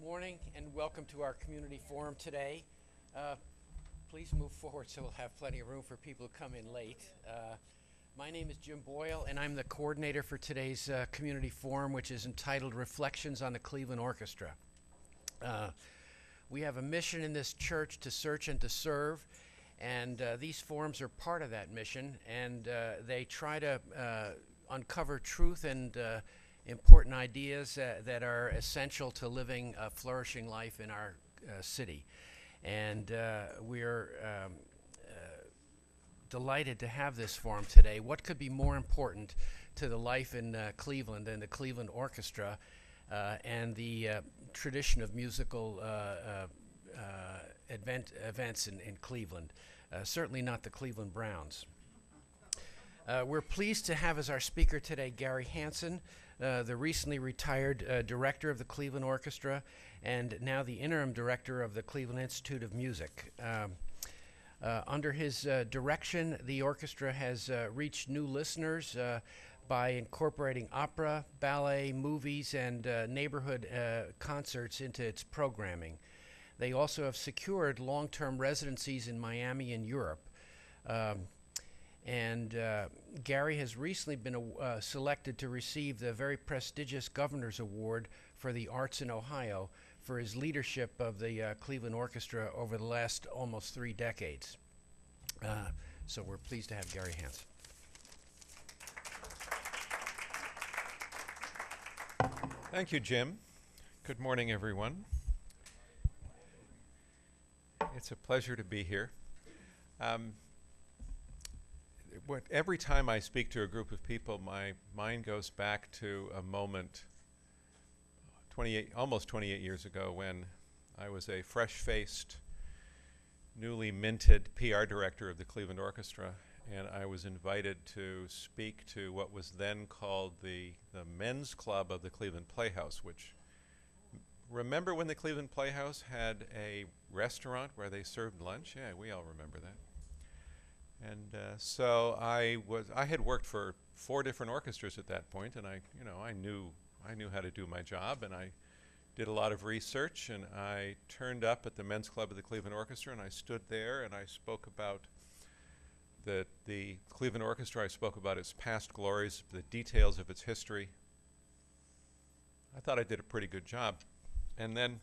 morning and welcome to our community forum today. Please move forward so we'll have plenty of room for people who come in late. My name is Jim Boyle and I'm the coordinator for today's community forum, which is entitled Reflections on the Cleveland Orchestra. We have a mission in this church to search and to serve, and these forums are part of that mission, and they try to uncover truth and important ideas that are essential to living a flourishing life in our city. And we're delighted to have this forum today. What could be more important to the life in Cleveland than the Cleveland Orchestra and the tradition of musical events in Cleveland? Certainly not the Cleveland Browns. We're pleased to have as our speaker today Gary Hansen, the recently retired director of the Cleveland Orchestra and now the interim director of the Cleveland Institute of Music. Under his direction, the orchestra has reached new listeners by incorporating opera, ballet, movies, and neighborhood concerts into its programming. They also have secured long-term residencies in Miami and Europe. Gary has recently been selected to receive the very prestigious Governor's Award for the Arts in Ohio for his leadership of the Cleveland Orchestra over the last almost 3 decades. So we're pleased to have Gary Hansen. Thank you, Jim. Good morning, everyone. It's a pleasure to be here. Every time I speak to a group of people, my mind goes back to a moment almost 28 years ago when I was a fresh-faced, newly minted PR director of the Cleveland Orchestra, and I was invited to speak to what was then called the Men's Club of the Cleveland Playhouse, which, remember when the Cleveland Playhouse had a restaurant where they served lunch? Yeah, we all remember that. And so I had worked for 4 different orchestras at that point, and I knew how to do my job, and I did a lot of research, and I turned up at the Men's Club of the Cleveland Orchestra, and I stood there, and I spoke about the Cleveland Orchestra. I spoke about its past glories, the details of its history. I thought I did a pretty good job. And then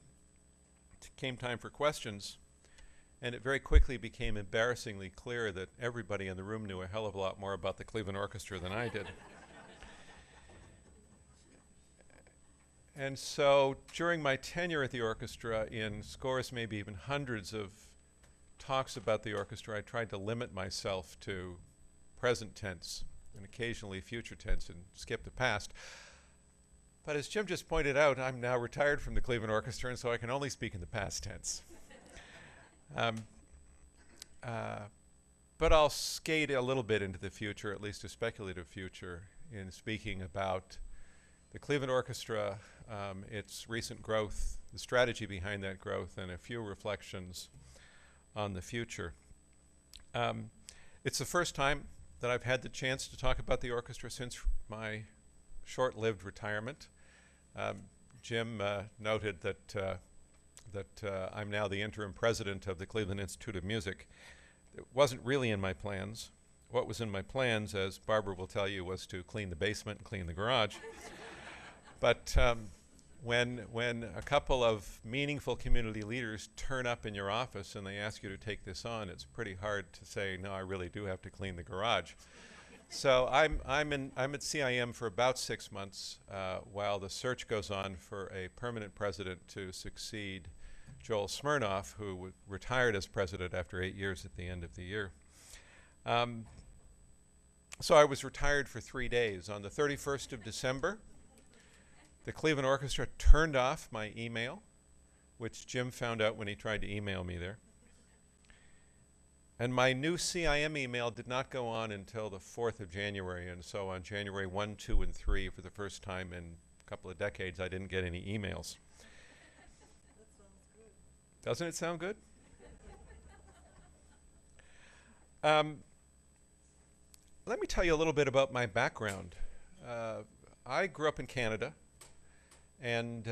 came time for questions, and it very quickly became embarrassingly clear that everybody in the room knew a hell of a lot more about the Cleveland Orchestra than I did. And so during my tenure at the orchestra, in scores, maybe even hundreds of talks about the orchestra, I tried to limit myself to present tense and occasionally future tense and skip the past. But as Jim just pointed out, I'm now retired from the Cleveland Orchestra, and so I can only speak in the past tense. But I'll skate a little bit into the future, at least a speculative future, in speaking about the Cleveland Orchestra, its recent growth, the strategy behind that growth, and a few reflections on the future. It's the first time that I've had the chance to talk about the orchestra since my short-lived retirement. Jim noted that I'm now the interim president of the Cleveland Institute of Music. It wasn't really in my plans. What was in my plans, as Barbara will tell you, was to clean the basement and clean the garage. But when a couple of meaningful community leaders turn up in your office and they ask you to take this on, it's pretty hard to say, no, I really do have to clean the garage. So I'm at CIM for about 6 months while the search goes on for a permanent president to succeed Joel Smirnoff, who retired as president after 8 years at the end of the year. So I was retired for 3 days. On the 31st of December, the Cleveland Orchestra turned off my email, which Jim found out when he tried to email me there. And my new CIM email did not go on until the 4th of January, and so on January 1, 2, and 3, for the first time in a couple of decades, I didn't get any emails. That sounds good. Doesn't it sound good? Let me tell you a little bit about my background. I grew up in Canada and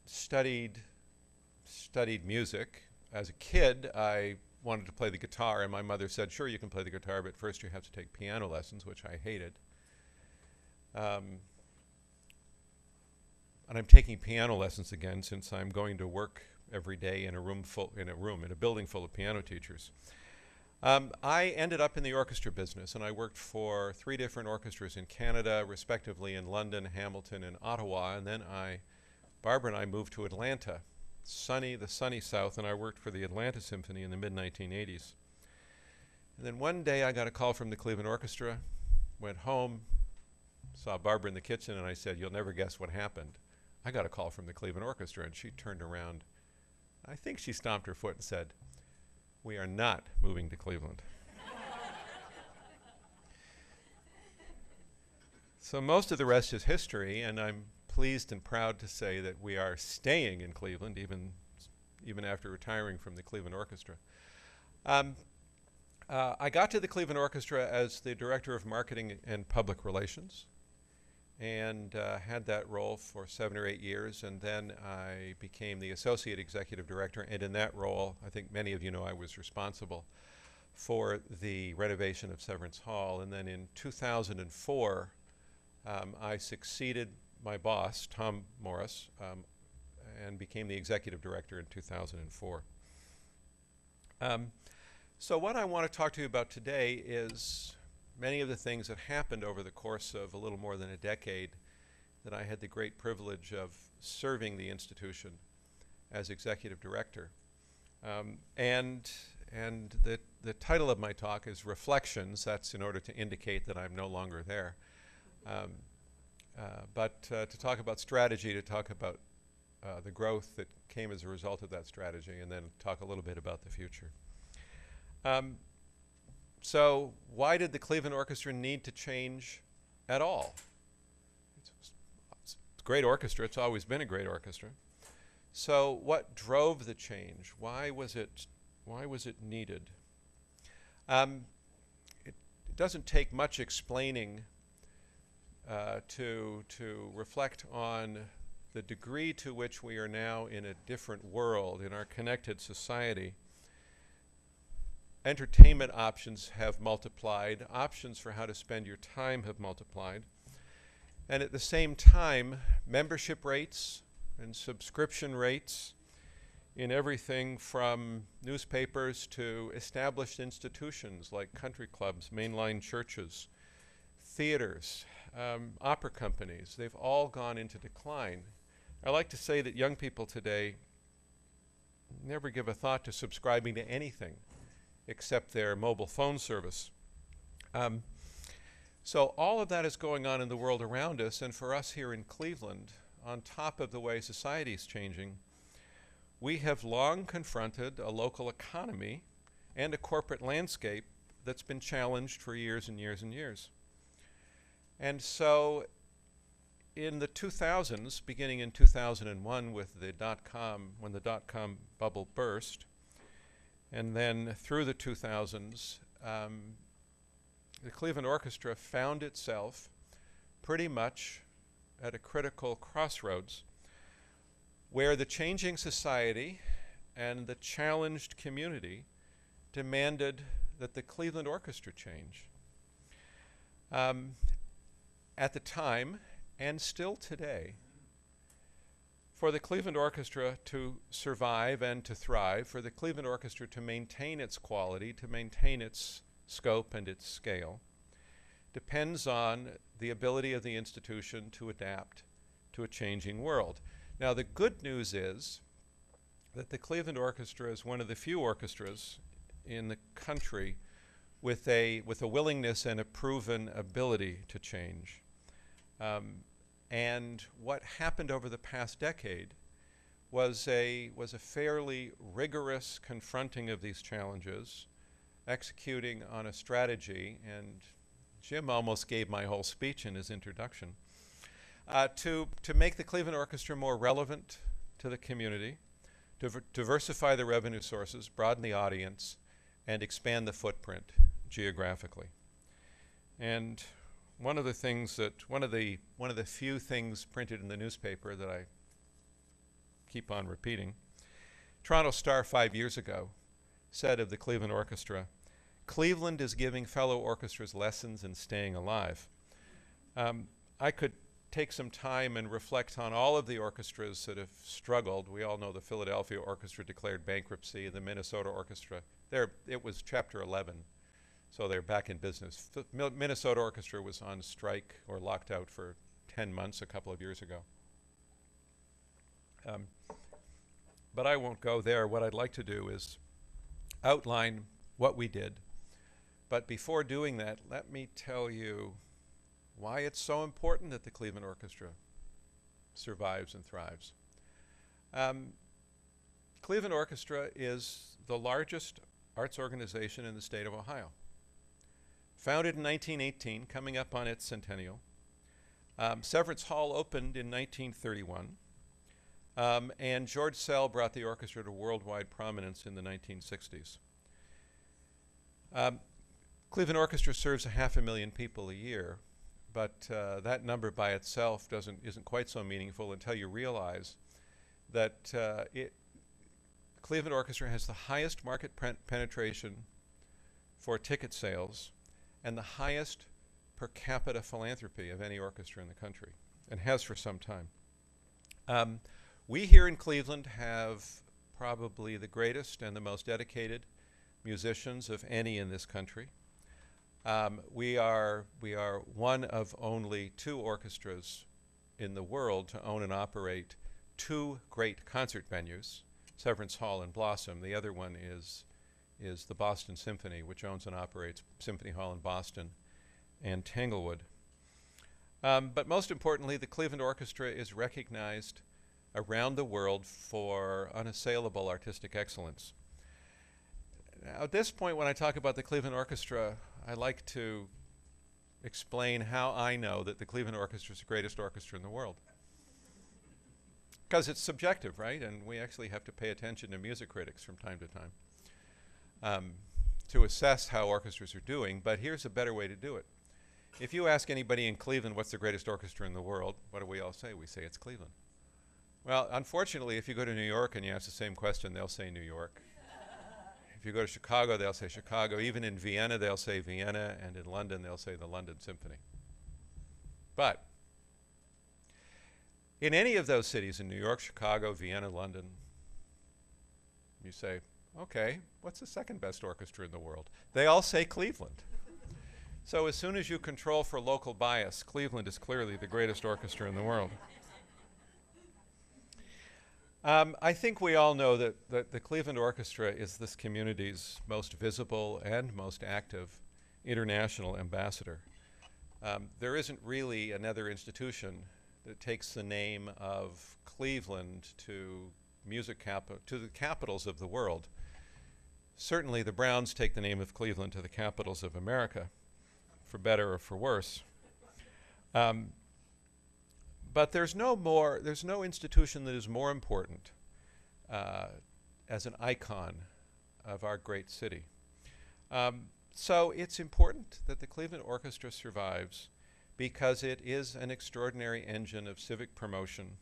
studied music. As a kid, I wanted to play the guitar, and my mother said, sure, you can play the guitar, but first you have to take piano lessons, which I hated. And I'm taking piano lessons again since I'm going to work every day in a building full of piano teachers. I ended up in the orchestra business, and I worked for 3 different orchestras in Canada, respectively in London, Hamilton, and Ottawa, and then Barbara and I moved to Atlanta, the sunny South, and I worked for the Atlanta Symphony in the mid-1980s. And then one day I got a call from the Cleveland Orchestra, went home, saw Barbara in the kitchen, and I said, you'll never guess what happened. I got a call from the Cleveland Orchestra, and she turned around. I think she stomped her foot and said, we are not moving to Cleveland. So most of the rest is history, and I'm pleased and proud to say that we are staying in Cleveland, even after retiring from the Cleveland Orchestra. I got to the Cleveland Orchestra as the Director of Marketing and Public Relations, and had that role for 7 or 8 years, and then I became the Associate Executive Director, and in that role, I think many of you know I was responsible for the renovation of Severance Hall, and then in 2004, I succeeded my boss, Tom Morris, and became the Executive Director in 2004. So what I want to talk to you about today is many of the things that happened over the course of a little more than a decade that I had the great privilege of serving the institution as executive director. And the title of my talk is Reflections. That's in order to indicate that I'm no longer there. But to talk about strategy, to talk about the growth that came as a result of that strategy, and then talk a little bit about the future. So why did the Cleveland Orchestra need to change at all? It's a great orchestra. It's always been a great orchestra. So what drove the change? Why was it needed? It doesn't take much explaining to reflect on the degree to which we are now in a different world, in our connected society. Entertainment options have multiplied. Options for how to spend your time have multiplied. And at the same time, membership rates and subscription rates in everything from newspapers to established institutions like country clubs, mainline churches, theaters, opera companies, they've all gone into decline. I like to say that young people today never give a thought to subscribing to anything except their mobile phone service. So all of that is going on in the world around us, and for us here in Cleveland, on top of the way society is changing, we have long confronted a local economy and a corporate landscape that's been challenged for years and years and years. And so in the 2000s, beginning in 2001 with when the dot-com bubble burst, and then through the 2000s, the Cleveland Orchestra found itself pretty much at a critical crossroads where the changing society and the challenged community demanded that the Cleveland Orchestra change. At the time, and still today, for the Cleveland Orchestra to survive and to thrive, for the Cleveland Orchestra to maintain its quality, to maintain its scope and its scale, depends on the ability of the institution to adapt to a changing world. Now, the good news is that the Cleveland Orchestra is one of the few orchestras in the country with a willingness and a proven ability to change. And what happened over the past decade was a fairly rigorous confronting of these challenges, executing on a strategy, and Jim almost gave my whole speech in his introduction, to make the Cleveland Orchestra more relevant to the community, to diversify the revenue sources, broaden the audience, and expand the footprint geographically. And one of the few things printed in the newspaper that I keep on repeating. Toronto Star 5 years ago said of the Cleveland Orchestra, "Cleveland is giving fellow orchestras lessons in staying alive." I could take some time and reflect on all of the orchestras that have struggled. We all know the Philadelphia Orchestra declared bankruptcy, the Minnesota Orchestra. It was Chapter 11, so they're back in business. Minnesota Orchestra was on strike or locked out for 10 months a couple of years ago. But I won't go there. What I'd like to do is outline what we did. But before doing that, let me tell you why it's so important that the Cleveland Orchestra survives and thrives. Cleveland Orchestra is the largest arts organization in the state of Ohio. Founded in 1918, coming up on its centennial. Severance Hall opened in 1931. And George Sell brought the orchestra to worldwide prominence in the 1960s. Cleveland Orchestra serves 500,000 people a year, but that number by itself isn't quite so meaningful until you realize that Cleveland Orchestra has the highest market penetration for ticket sales and the highest per capita philanthropy of any orchestra in the country, and has for some time. We here in Cleveland have probably the greatest and the most dedicated musicians of any in this country. We are one of only 2 orchestras in the world to own and operate 2 great concert venues, Severance Hall and Blossom. The other one is the Boston Symphony, which owns and operates Symphony Hall in Boston and Tanglewood. But most importantly, the Cleveland Orchestra is recognized around the world for unassailable artistic excellence. Now, at this point, when I talk about the Cleveland Orchestra, I like to explain how I know that the Cleveland Orchestra is the greatest orchestra in the world. Because it's subjective, right? And we actually have to pay attention to music critics from time to time to assess how orchestras are doing. But here's a better way to do it. If you ask anybody in Cleveland what's the greatest orchestra in the world, what do we all say? We say it's Cleveland. Well, unfortunately, if you go to New York and you ask the same question, they'll say New York. If you go to Chicago, they'll say Chicago. Even in Vienna, they'll say Vienna. And in London, they'll say the London Symphony. But in any of those cities, in New York, Chicago, Vienna, London, you say, okay, what's the second best orchestra in the world? They all say Cleveland. So as soon as you control for local bias, Cleveland is clearly the greatest orchestra in the world. I think we all know that the Cleveland Orchestra is this community's most visible and most active international ambassador. There isn't really another institution that takes the name of Cleveland to the capitals of the world. Certainly the Browns take the name of Cleveland to the capitals of America, for better or for worse. But there's no institution that is more important as an icon of our great city. So it's important that the Cleveland Orchestra survives because it is an extraordinary engine of civic promotion,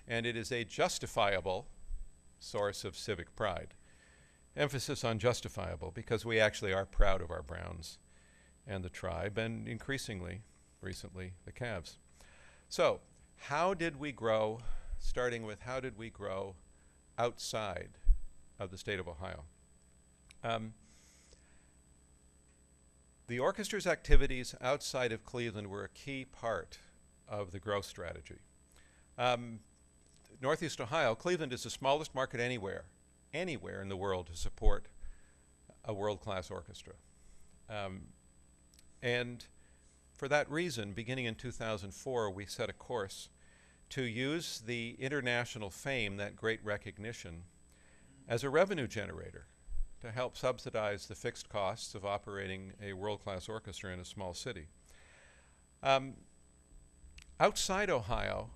and it is a justifiable source of civic pride. Emphasis on justifiable, because we actually are proud of our Browns and the Tribe, and increasingly, recently, the Cavs. So, how did we grow, starting with how did we grow outside of the state of Ohio? The orchestra's activities outside of Cleveland were a key part of the growth strategy. Northeast Ohio, Cleveland is the smallest market anywhere in the world to support a world-class orchestra. And for that reason, beginning in 2004, we set a course to use the international fame, that great recognition, as a revenue generator to help subsidize the fixed costs of operating a world-class orchestra in a small city. Outside Ohio,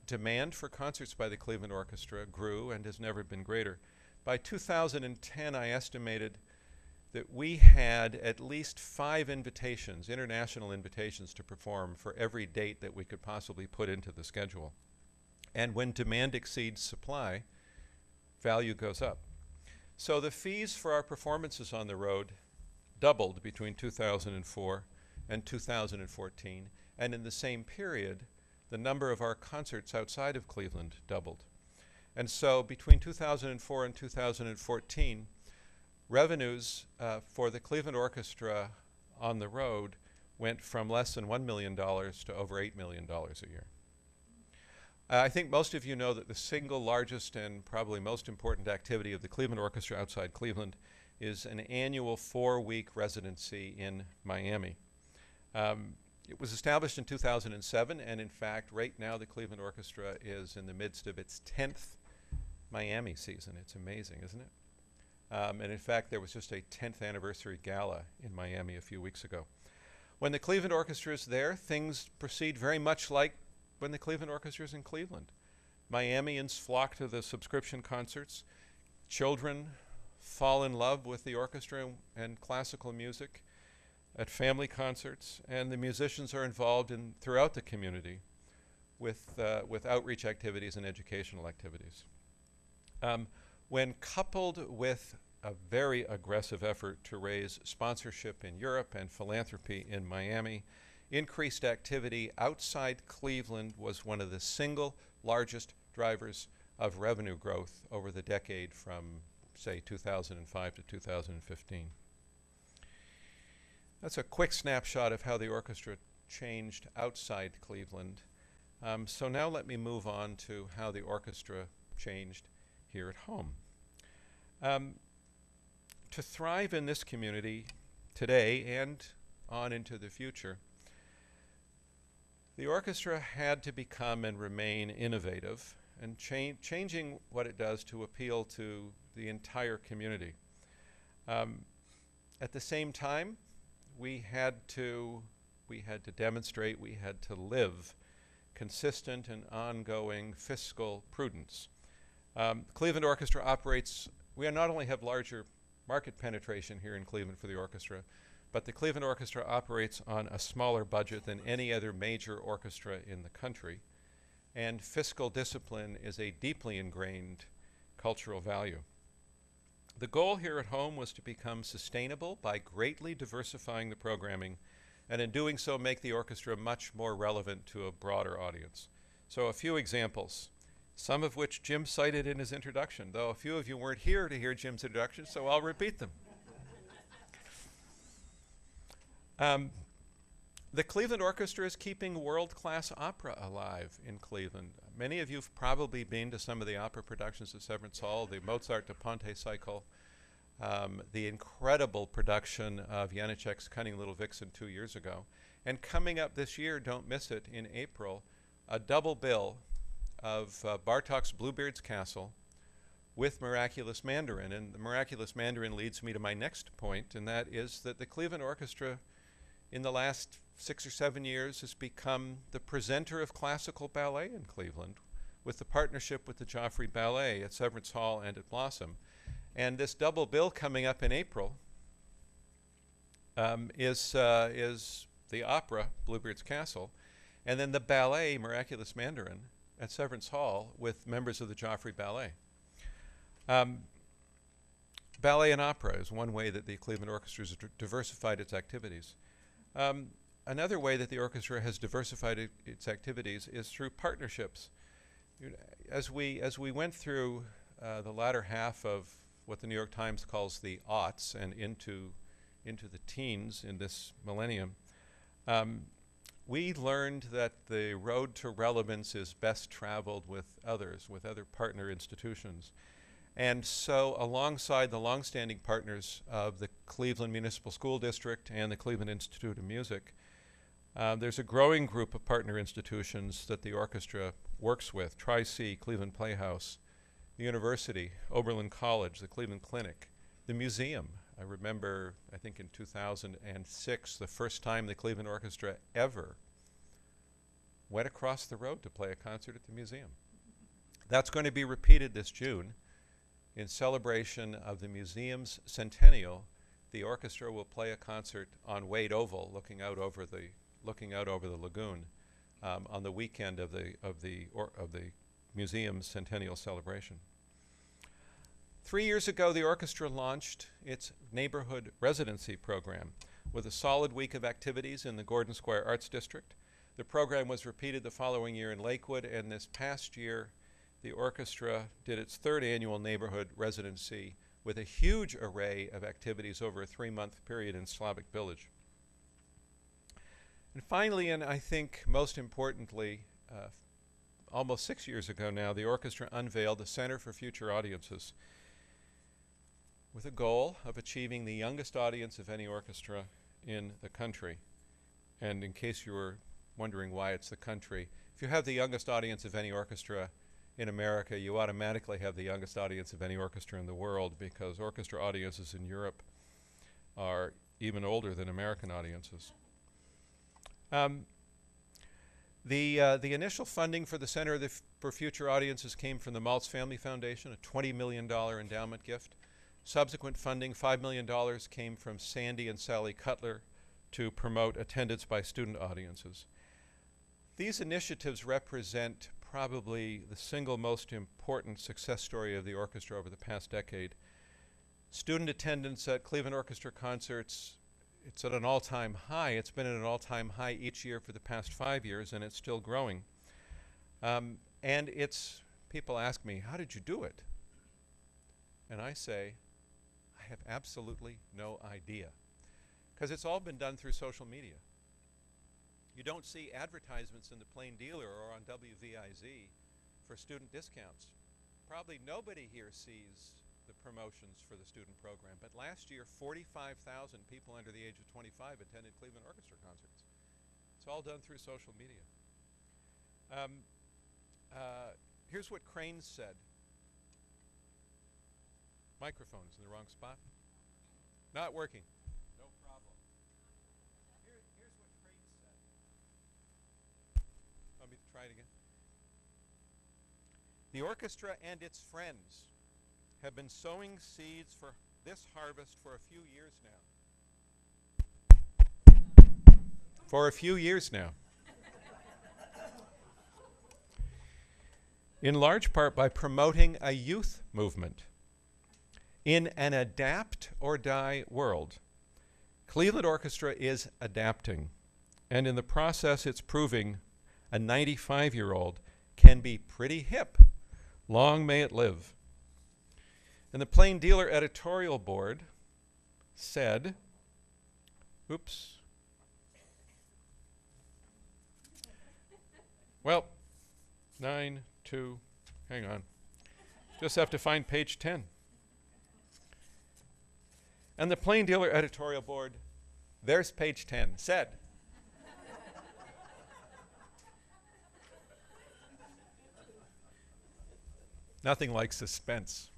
demand for concerts by the Cleveland Orchestra grew and has never been greater. By 2010, I estimated that we had at least 5 invitations, international invitations, to perform for every date that we could possibly put into the schedule. And when demand exceeds supply, value goes up. So the fees for our performances on the road doubled between 2004 and 2014. And in the same period, the number of our concerts outside of Cleveland doubled. And so between 2004 and 2014, revenues for the Cleveland Orchestra on the road went from less than $1 million to over $8 million a year. I think most of you know that the single largest and probably most important activity of the Cleveland Orchestra outside Cleveland is an annual 4-week residency in Miami. It was established in 2007, and in fact, right now the Cleveland Orchestra is in the midst of its 10th Miami season. It's amazing, isn't it? And in fact, there was just a 10th anniversary gala in Miami a few weeks ago. When the Cleveland Orchestra is there, things proceed very much like when the Cleveland Orchestra is in Cleveland. Miamians flock to the subscription concerts. Children fall in love with the orchestra and classical music at family concerts, and the musicians are involved throughout the community with outreach activities and educational activities. When coupled with a very aggressive effort to raise sponsorship in Europe and philanthropy in Miami, increased activity outside Cleveland was one of the single largest drivers of revenue growth over the decade from, say, 2005 to 2015. That's a quick snapshot of how the orchestra changed outside Cleveland. So now let me move on to how the orchestra changed here at home. To thrive in this community today and on into the future, the orchestra had to become and remain innovative and changing what it does to appeal to the entire community. At the same time, we had to demonstrate, we had to live consistent and ongoing fiscal prudence. Cleveland Orchestra operates, we not only have larger market penetration here in Cleveland for the orchestra, but the Cleveland Orchestra operates on a smaller budget than any other major orchestra in the country. And fiscal discipline is a deeply ingrained cultural value. The goal here at home was to become sustainable by greatly diversifying the programming, and in doing so make the orchestra much more relevant to a broader audience. So a few examples, some of which Jim cited in his introduction, though a few of you weren't here to hear Jim's introduction, so I'll repeat them. The Cleveland Orchestra is keeping world-class opera alive in Cleveland. Many of you have probably been to some of the opera productions at Severance Hall, the Mozart da Ponte cycle, the incredible production of Janacek's Cunning Little Vixen 2 years ago. And coming up this year, don't miss it, in April, a double bill of Bartók's Bluebeard's Castle with Miraculous Mandarin. And the Miraculous Mandarin leads me to my next point, and that is that the Cleveland Orchestra in the last 6 or 7 years has become the presenter of classical ballet in Cleveland with the partnership with the Joffrey Ballet at Severance Hall and at Blossom. And this double bill coming up in April is the opera, Bluebeard's Castle, and then the ballet, Miraculous Mandarin, at Severance Hall with members of the Joffrey Ballet. Ballet and opera is one way that the Cleveland Orchestra has diversified its activities. Another way that the orchestra has diversified its activities is through partnerships. As we went through the latter half of what the New York Times calls the aughts and into the teens in this millennium, we learned that the road to relevance is best traveled with others, with other partner institutions. And so alongside the longstanding partners of the Cleveland Municipal School District and the Cleveland Institute of Music, there's a growing group of partner institutions that the orchestra works with: Tri-C, Cleveland Playhouse, the University, Oberlin College, the Cleveland Clinic, the museum. I remember, I think in 2006, the first time the Cleveland Orchestra ever went across the road to play a concert at the museum. That's going to be repeated this June. In celebration of the museum's centennial, the orchestra will play a concert on Wade Oval, looking out over the lagoon, on the weekend of the museum's centennial celebration. 3 years ago, the orchestra launched its neighborhood residency program with a solid week of activities in the Gordon Square Arts District. The program was repeated the following year in Lakewood, and this past year, the orchestra did its third annual neighborhood residency with a huge array of activities over a 3-month period in Slavic Village. And finally, and I think most importantly, almost 6 years ago now, the orchestra unveiled the Center for Future Audiences with a goal of achieving the youngest audience of any orchestra in the country. And in case you were wondering why it's the country, if you have the youngest audience of any orchestra in America, you automatically have the youngest audience of any orchestra in the world, because orchestra audiences in Europe are even older than American audiences. The initial funding for the Center for Future Audiences came from the Maltz Family Foundation, a $20 million endowment gift. Subsequent funding, $5 million, came from Sandy and Sally Cutler to promote attendance by student audiences. These initiatives represent probably the single most important success story of the orchestra over the past decade. Student attendance at Cleveland Orchestra concerts, it's at an all-time high. It's been at an all-time high each year for the past 5 years, and it's still growing. And people ask me, how did you do it? And I say, I have absolutely no idea, because it's all been done through social media. You don't see advertisements in the Plain Dealer or on WVIZ for student discounts. Probably nobody here sees the promotions for the student program, but last year 45,000 people under the age of 25 attended Cleveland Orchestra concerts. It's all done through social media. Here's what Cranes said. Microphone's in the wrong spot. Not working. No problem. Here's what Cranes said. Want me to try it again? The orchestra and its friends have been sowing seeds for this harvest for a few years now. For a few years now. In large part by promoting a youth movement. In an adapt or die world, Cleveland Orchestra is adapting, and in the process it's proving a 95-year-old can be pretty hip. Long may it live. And the Plain Dealer editorial board said, oops. Well, 9, 2, hang on. Just have to find page 10. And the Plain Dealer editorial board, there's page 10, said, nothing like suspense.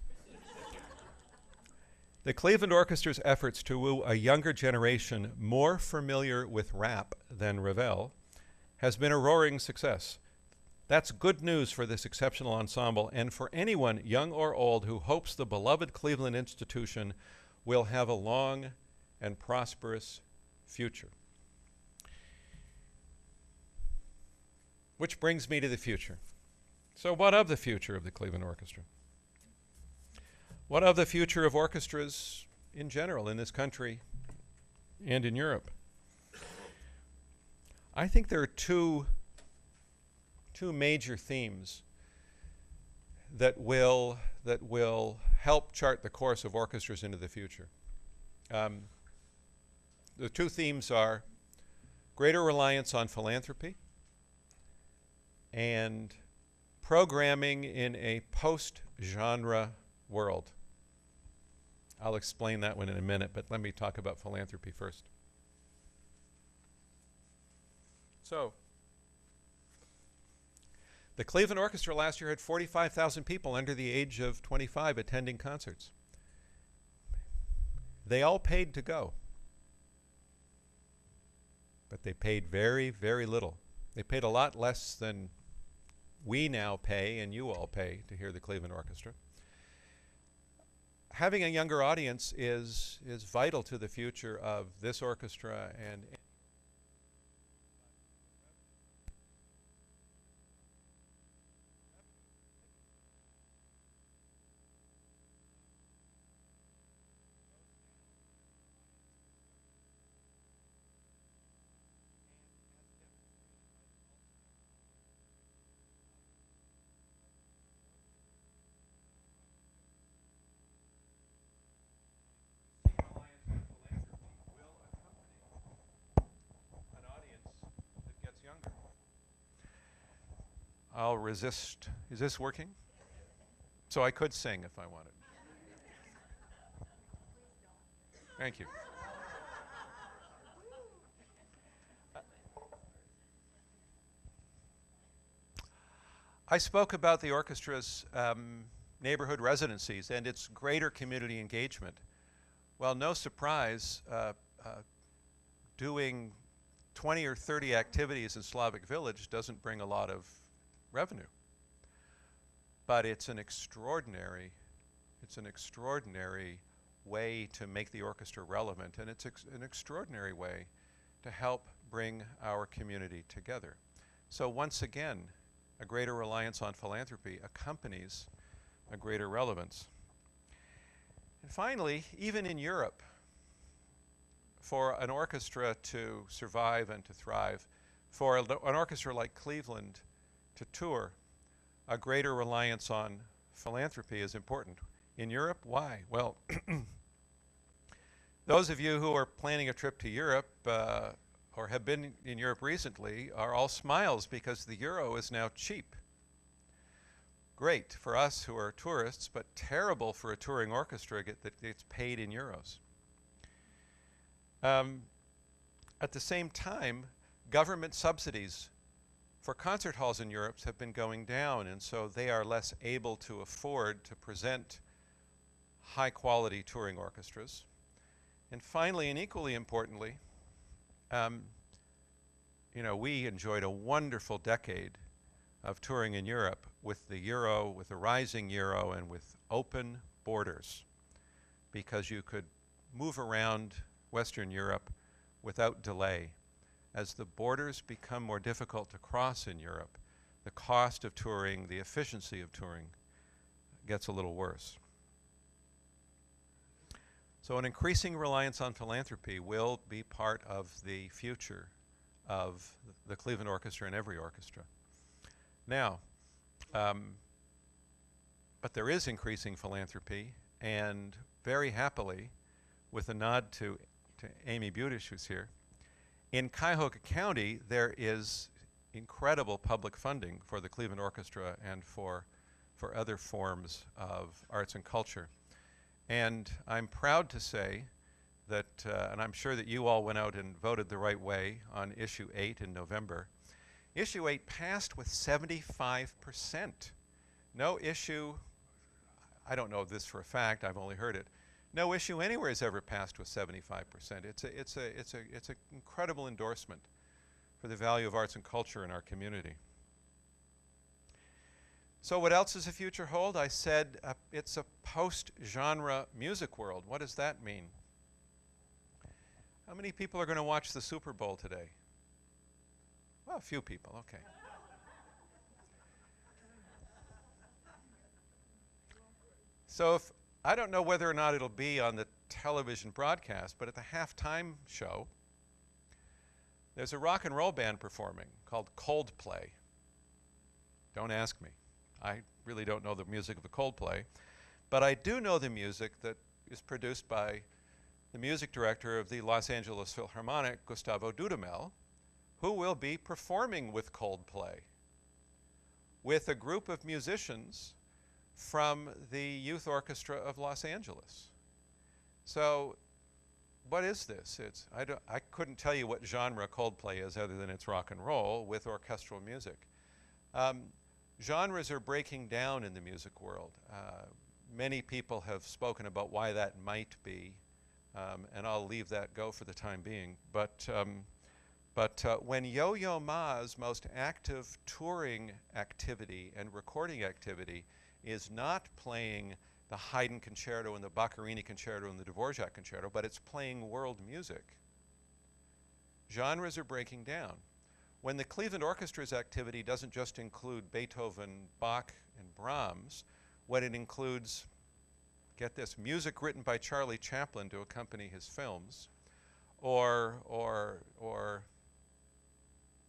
The Cleveland Orchestra's efforts to woo a younger generation more familiar with rap than Ravel has been a roaring success. That's good news for this exceptional ensemble and for anyone, young or old, who hopes the beloved Cleveland institution will have a long and prosperous future. Which brings me to the future. So what of the future of the Cleveland Orchestra? What of the future of orchestras in general in this country and in Europe? I think there are two major themes that will help chart the course of orchestras into the future. The two themes are greater reliance on philanthropy and programming in a post-genre world. I'll explain that one in a minute, but let me talk about philanthropy first. So, the Cleveland Orchestra last year had 45,000 people under the age of 25 attending concerts. They all paid to go, but they paid very, very little. They paid a lot less than we now pay and you all pay to hear the Cleveland Orchestra. Having a younger audience is vital to the future of this orchestra and I'll resist. Is this working? So I could sing if I wanted. Thank you. I spoke about the orchestra's neighborhood residencies and its greater community engagement. Well, no surprise, doing 20 or 30 activities in Slavic Village doesn't bring a lot of revenue. But it's an extraordinary way to make the orchestra relevant, and it's an extraordinary way to help bring our community together. So once again, a greater reliance on philanthropy accompanies a greater relevance. And finally, even in Europe, for an orchestra to survive and to thrive, for an orchestra like Cleveland to tour, a greater reliance on philanthropy is important. In Europe, why? Well, those of you who are planning a trip to Europe or have been in Europe recently are all smiles because the euro is now cheap. Great for us who are tourists, but terrible for a touring orchestra that gets paid in euros. At the same time, government subsidies for concert halls in Europe have been going down, and so they are less able to afford to present high-quality touring orchestras. And finally, and equally importantly, we enjoyed a wonderful decade of touring in Europe with the euro, with the rising euro, and with open borders, because you could move around Western Europe without delay. As the borders become more difficult to cross in Europe, the cost of touring, the efficiency of touring gets a little worse. So an increasing reliance on philanthropy will be part of the future of the Cleveland Orchestra and every orchestra. Now, but there is increasing philanthropy, and very happily, with a nod to Amy Budish, who's here, in Cuyahoga County, there is incredible public funding for the Cleveland Orchestra and for other forms of arts and culture. And I'm proud to say that, and I'm sure that you all went out and voted the right way on issue 8 in November. Issue 8 passed with 75%. No issue, I don't know this for a fact, I've only heard it, no issue anywhere has ever passed with 75%. It's an incredible endorsement for the value of arts and culture in our community. So what else does the future hold? I said it's a post-genre music world. What does that mean? How many people are going to watch the Super Bowl today? Well, a few people, okay. So I don't know whether or not it'll be on the television broadcast, but at the halftime show, there's a rock and roll band performing called Coldplay. Don't ask me. I really don't know the music of the Coldplay, but I do know the music that is produced by the music director of the Los Angeles Philharmonic, Gustavo Dudamel, who will be performing with Coldplay with a group of musicians from the Youth Orchestra of Los Angeles. So what is this? I couldn't tell you what genre Coldplay is other than it's rock and roll with orchestral music. Genres are breaking down in the music world. Many people have spoken about why that might be, and I'll leave that go for the time being. But when Yo-Yo Ma's most active touring activity and recording activity is not playing the Haydn Concerto and the Boccherini Concerto and the Dvorak Concerto, but it's playing world music, genres are breaking down. When the Cleveland Orchestra's activity doesn't just include Beethoven, Bach, and Brahms, when it includes, get this, music written by Charlie Chaplin to accompany his films, or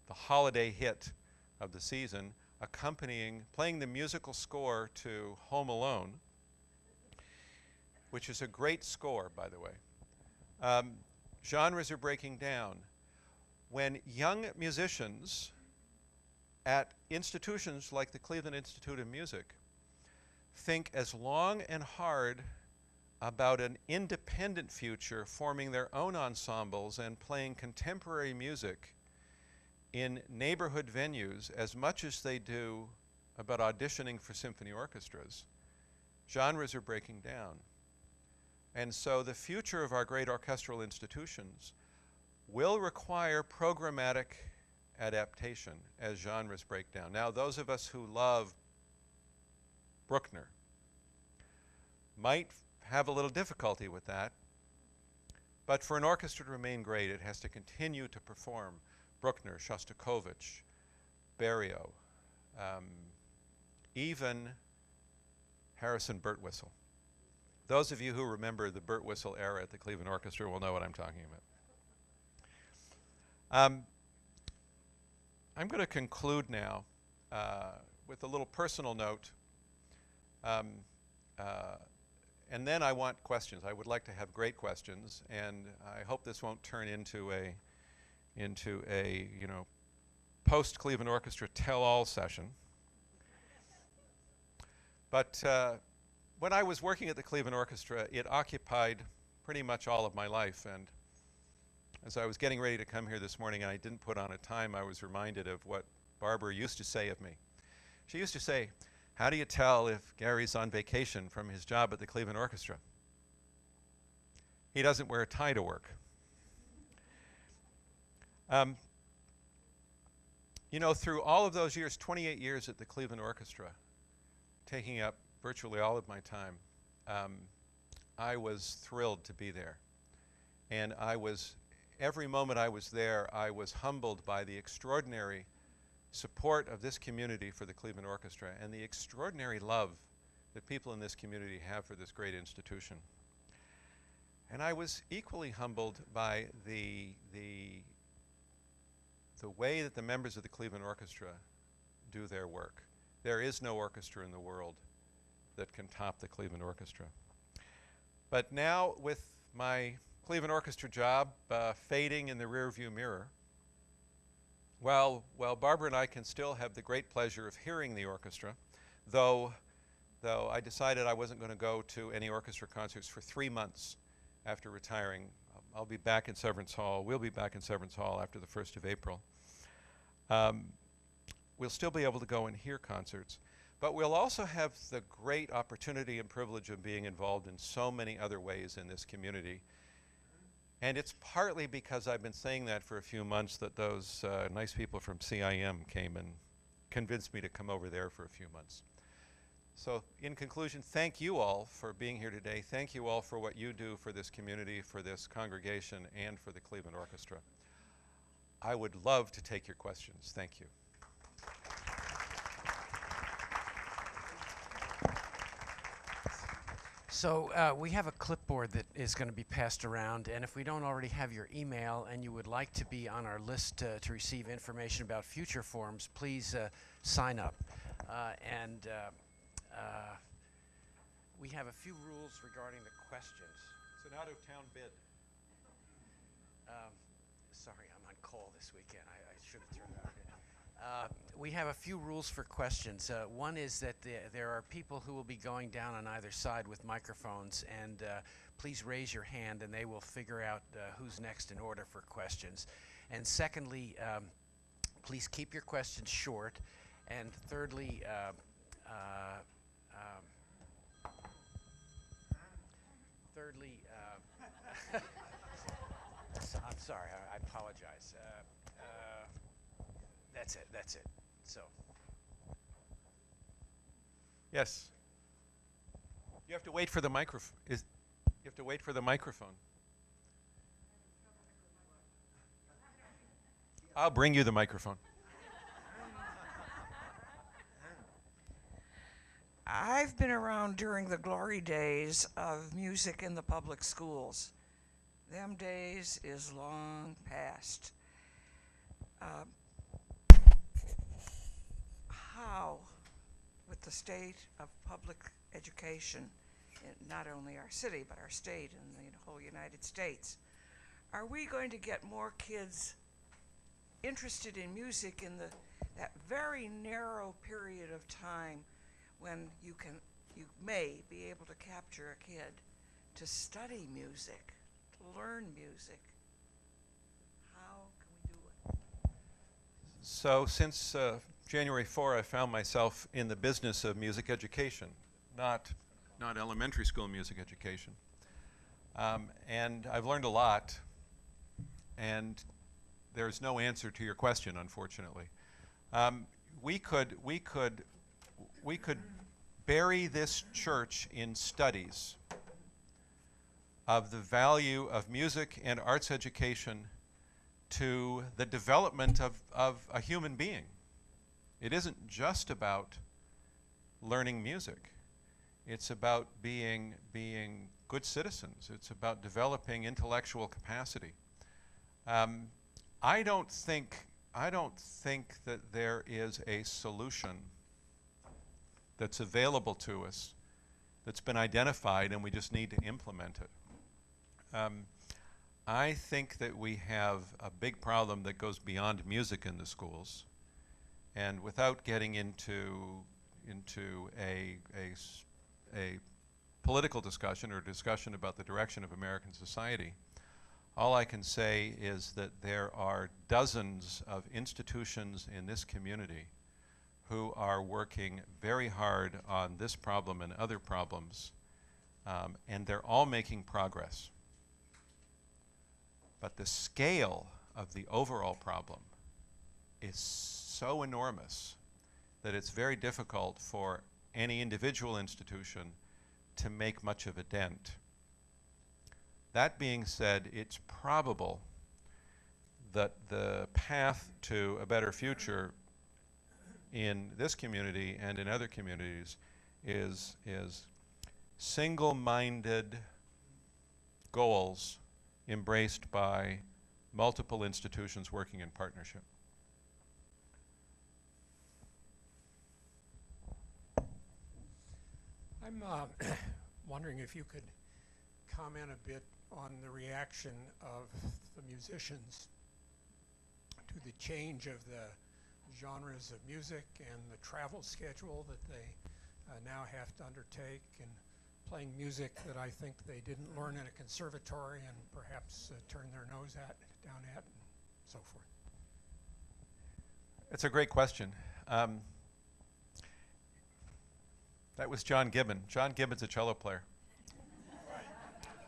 the holiday hit of the season, playing the musical score to Home Alone, which is a great score, by the way. Genres are breaking down. When young musicians at institutions like the Cleveland Institute of Music think as long and hard about an independent future, forming their own ensembles and playing contemporary music in neighborhood venues as much as they do about auditioning for symphony orchestras, genres are breaking down. And so the future of our great orchestral institutions will require programmatic adaptation as genres break down. Now, those of us who love Bruckner might have a little difficulty with that, but for an orchestra to remain great, it has to continue to perform Bruckner, Shostakovich, Berio, even Harrison Birtwistle. Those of you who remember the Birtwistle era at the Cleveland Orchestra will know what I'm talking about. I'm going to conclude now with a little personal note, and then I want questions. I would like to have great questions, and I hope this won't turn into a post-Cleveland Orchestra tell-all session. But when I was working at the Cleveland Orchestra, it occupied pretty much all of my life. And as I was getting ready to come here this morning and I didn't put on a time, I was reminded of what Barbara used to say of me. She used to say, "How do you tell if Gary's on vacation from his job at the Cleveland Orchestra? He doesn't wear a tie to work." Through all of those years, 28 years at the Cleveland Orchestra, taking up virtually all of my time, I was thrilled to be there. And every moment I was there, I was humbled by the extraordinary support of this community for the Cleveland Orchestra and the extraordinary love that people in this community have for this great institution. And I was equally humbled by the way that the members of the Cleveland Orchestra do their work. There is no orchestra in the world that can top the Cleveland Orchestra. But now, with my Cleveland Orchestra job fading in the rearview mirror, while Barbara and I can still have the great pleasure of hearing the orchestra, though I decided I wasn't going to go to any orchestra concerts for 3 months after retiring. I'll be back in Severance Hall. We'll be back in Severance Hall after the 1st of April. We'll still be able to go and hear concerts, but we'll also have the great opportunity and privilege of being involved in so many other ways in this community. And it's partly because I've been saying that for a few months that those nice people from CIM came and convinced me to come over there for a few months. So in conclusion, thank you all for being here today. Thank you all for what you do for this community, for this congregation, and for the Cleveland Orchestra. I would love to take your questions. Thank you. So we have a clipboard that is going to be passed around, and if we don't already have your email and you would like to be on our list to receive information about future forums, please sign up. We have a few rules regarding the questions. It's an out-of-town bid. Sorry, I'm on call this weekend. I should have turned that in. We have a few rules for questions. One is that there are people who will be going down on either side with microphones, and please raise your hand and they will figure out who's next in order for questions. And secondly, please keep your questions short. And thirdly, I'm sorry, I apologize. That's it. So. Yes. You have to wait for the microphone. You have to wait for the microphone. I'll bring you the microphone. I've been around during the glory days of music in the public schools. Them days is long past. How, with the state of public education in not only our city, but our state and the whole United States, are we going to get more kids interested in music that very narrow period of time when you may be able to capture a kid to study music, to learn music. How can we do it? So since January 4, I found myself in the business of music education, not elementary school music education. And I've learned a lot, and there's no answer to your question, unfortunately. We could bury this church in studies of the value of music and arts education to the development of a human being. It isn't just about learning music. It's about being good citizens. It's about developing intellectual capacity. I don't think that there is a solution that's available to us that's been identified and we just need to implement it. I think that we have a big problem that goes beyond music in the schools, and without getting into a political discussion or discussion about the direction of American society, all I can say is that there are dozens of institutions in this community who are working very hard on this problem and other problems, and they're all making progress. But the scale of the overall problem is so enormous that it's very difficult for any individual institution to make much of a dent. That being said, it's probable that the path to a better future in this community and in other communities is single-minded goals embraced by multiple institutions working in partnership. I'm wondering if you could comment a bit on the reaction of the musicians to the change of the genres of music and the travel schedule that they now have to undertake, and playing music that I think they didn't learn in a conservatory and perhaps turn their nose down at, and so forth. It's a great question. That was John Gibbon. John Gibbon's a cello player.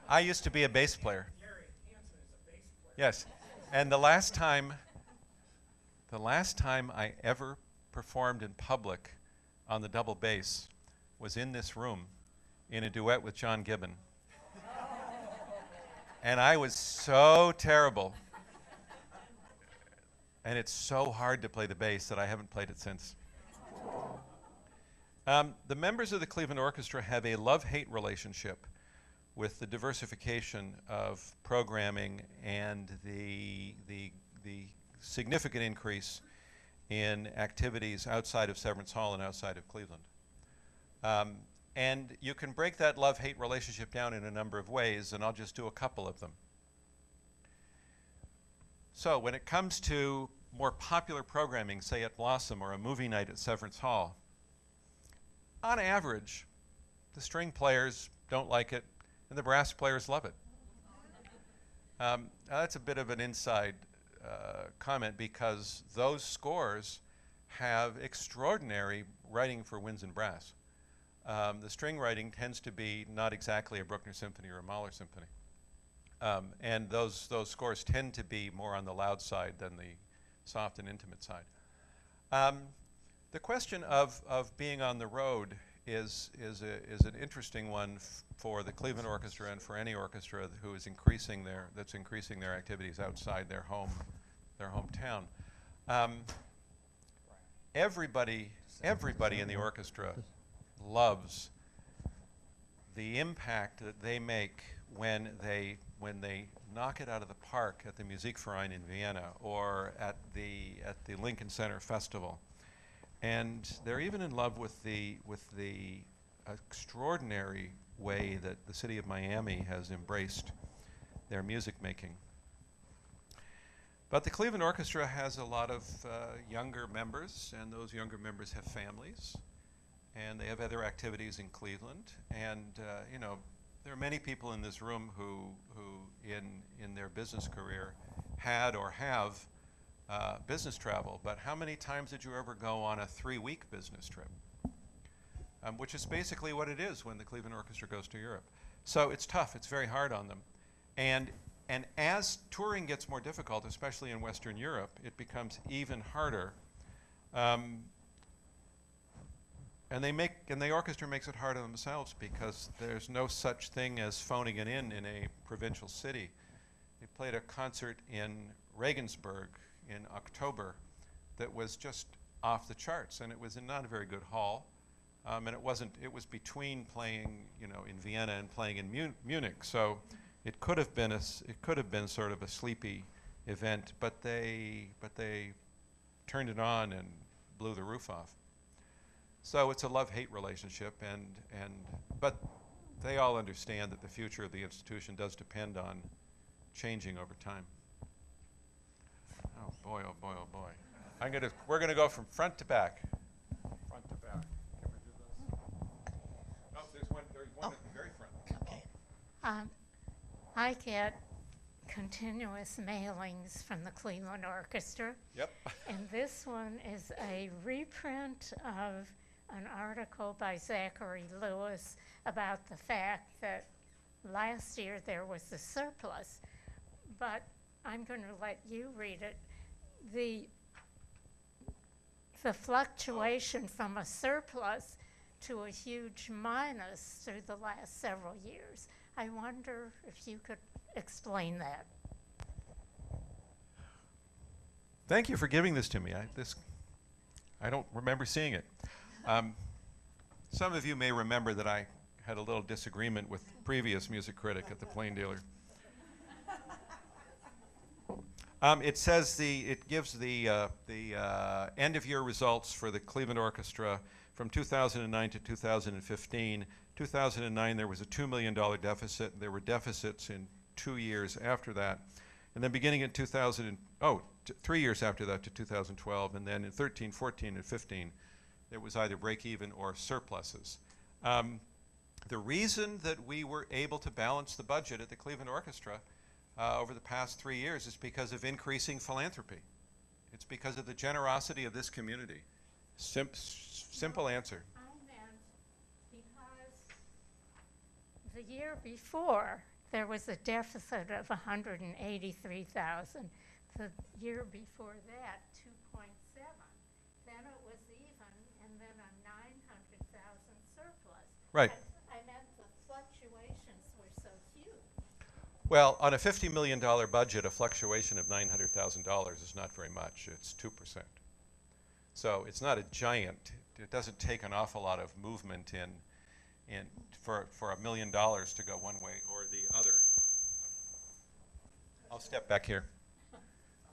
I used to be a bass player. Gary Hansen is a bass player. Yes, and the last time I ever performed in public on the double bass was in this room in a duet with John Gibbon. And I was so terrible. And it's so hard to play the bass that I haven't played it since. The members of the Cleveland Orchestra have a love-hate relationship with the diversification of programming and the significant increase in activities outside of Severance Hall and outside of Cleveland. And you can break that love-hate relationship down in a number of ways, and I'll just do a couple of them. So when it comes to more popular programming, say at Blossom or a movie night at Severance Hall, on average, the string players don't like it, and the brass players love it. Now that's a bit of an inside comment, because those scores have extraordinary writing for winds and brass. The string writing tends to be not exactly a Bruckner symphony or a Mahler symphony. And those scores tend to be more on the loud side than the soft and intimate side. The question of being on the road is an interesting one for the Cleveland Orchestra and for any orchestra who is increasing their activities outside their hometown. Everybody in the orchestra loves the impact that they make when they knock it out of the park at the Musikverein in Vienna or at the Lincoln Center Festival. And they're even in love with the extraordinary way that the city of Miami has embraced their music making. But the Cleveland Orchestra has a lot of younger members, and those younger members have families, and they have other activities in Cleveland. And you know, there are many people in this room who in their business career had or have business travel. But how many times did you ever go on a 3-week business trip? Which is basically what it is when the Cleveland Orchestra goes to Europe. So it's tough. It's very hard on them. And as touring gets more difficult, especially in Western Europe, it becomes even harder. And the orchestra makes it hard on themselves because there's no such thing as phoning it in a provincial city. They played a concert in Regensburg in October that was just off the charts, and it was in not a very good hall. And it was between playing, you know, in Vienna and playing in Munich. So it could have been sort of a sleepy event, but they turned it on and blew the roof off. So it's a love-hate relationship, but they all understand that the future of the institution does depend on changing over time. Oh boy, oh boy, oh boy. We're gonna go from front to back. Front to back. Can we do this? Oh, there's one at the very front. Okay. I get continuous mailings from the Cleveland Orchestra. Yep. And this one is a reprint of an article by Zachary Lewis about the fact that last year there was a surplus. But I'm going to let you read it. The fluctuation from a surplus to a huge minus through the last several years. I wonder if you could explain that. Thank you for giving this to me. I don't remember seeing it. Some of you may remember that I had a little disagreement with the previous music critic at the Plain Dealer. It gives the end-of-year results for the Cleveland Orchestra from 2009 to 2015. 2009, there was a $2 million deficit. There were deficits in 2 years after that. And then beginning in 3 years after that to 2012, and then in 13, 14, and 15, there was either break-even or surpluses. The reason that we were able to balance the budget at the Cleveland Orchestra over the past 3 years is because of increasing philanthropy. It's because of the generosity of this community. Simple answer. I meant because the year before there was a deficit of 183,000. The year before that, 2.7. Then it was even, and then a 900,000 surplus. Right. I meant the fluctuations were so huge. Well, on a $50 million budget, a fluctuation of $900,000 is not very much. It's 2%. So it's not a giant. It doesn't take an awful lot of movement for $1 million to go one way or the other. I'll step back here.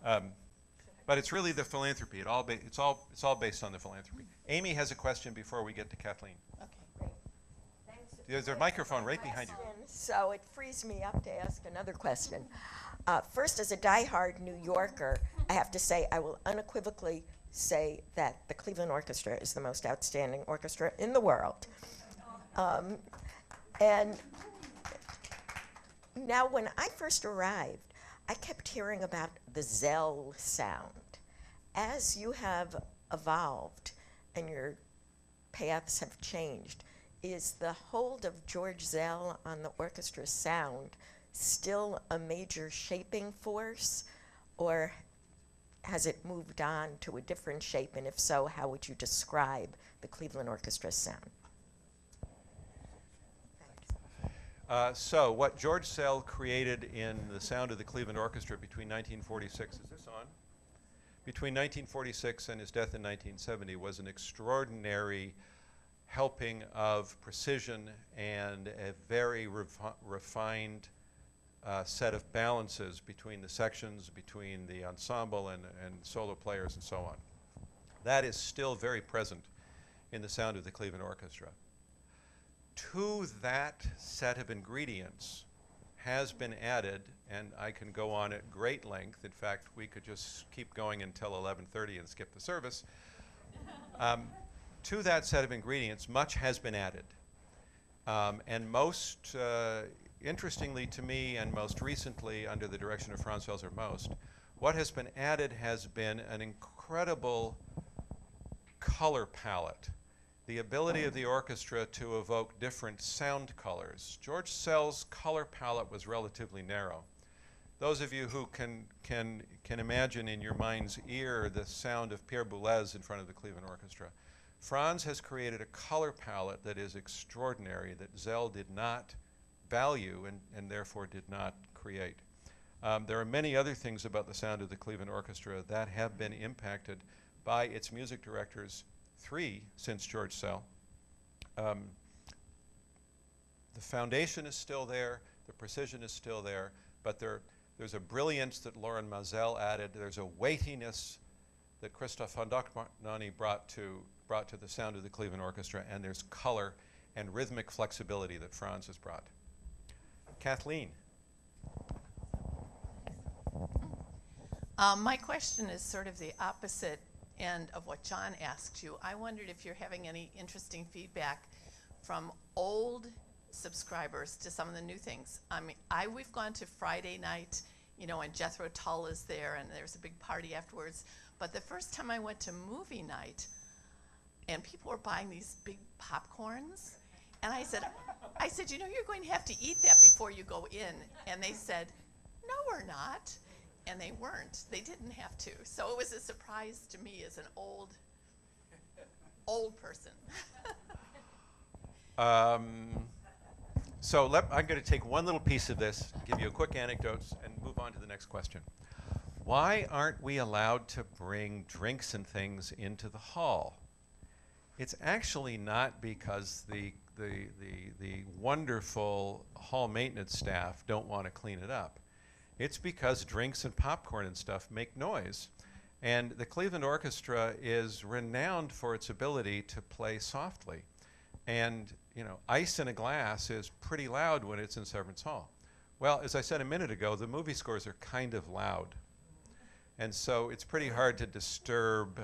But it's really the philanthropy. It's all based on the philanthropy. Amy has a question before we get to Kathleen. Okay, great. Thanks. There's a microphone right behind you. So it frees me up to ask another question. First, as a diehard New Yorker, I have to say I will unequivocally say that the Cleveland Orchestra is the most outstanding orchestra in the world. And now, when I first arrived, I kept hearing about the Zell sound. As you have evolved and your paths have changed, is the hold of George Zell on the orchestra's sound still a major shaping force, or has it moved on to a different shape? And if so, how would you describe the Cleveland Orchestra's sound? So what George Zell created in the sound of the Cleveland Orchestra between 1946, is this on? Between 1946 and his death in 1970 was an extraordinary helping of precision and a very refined set of balances between the sections, between the ensemble and solo players and so on. That is still very present in the sound of the Cleveland Orchestra. To that set of ingredients has been added, and I can go on at great length. In fact, we could just keep going until 11:30 and skip the service. To that set of ingredients, much has been added. And most interestingly to me, and most recently under the direction of Franz Welser-Most, what has been added has been an incredible color palette. The ability of the orchestra to evoke different sound colors. George Sell's color palette was relatively narrow. Those of you who can imagine in your mind's ear the sound of Pierre Boulez in front of the Cleveland Orchestra, Franz has created a color palette that is extraordinary, that Zell did not value and therefore did not create. There are many other things about the sound of the Cleveland Orchestra that have been impacted by its music directors, 3 since George Sell. The foundation is still there, the precision is still there, but there's a brilliance that Lauren Mazel added, there's a weightiness that Christoph von Dohnanyi brought to the sound of the Cleveland Orchestra, and there's color and rhythmic flexibility that Franz has brought. Kathleen. My question is sort of the opposite end of what John asked you. I wondered if you're having any interesting feedback from old subscribers to some of the new things. I mean, we've gone to Friday night, you know, and Jethro Tull is there, and there's a big party afterwards. But the first time I went to movie night, and people were buying these big popcorns, and I said, you know, you're going to have to eat that before you go in. And they said, no, we're not. And they weren't. They didn't have to. So it was a surprise to me as an old person. So I'm going to take one little piece of this, give you a quick anecdote, and move on to the next question. Why aren't we allowed to bring drinks and things into the hall? It's actually not because the wonderful hall maintenance staff don't want to clean it up. It's because drinks and popcorn and stuff make noise. And the Cleveland Orchestra is renowned for its ability to play softly. And, you know, ice in a glass is pretty loud when it's in Severance Hall. Well, as I said a minute ago, the movie scores are kind of loud. And so it's pretty hard to disturb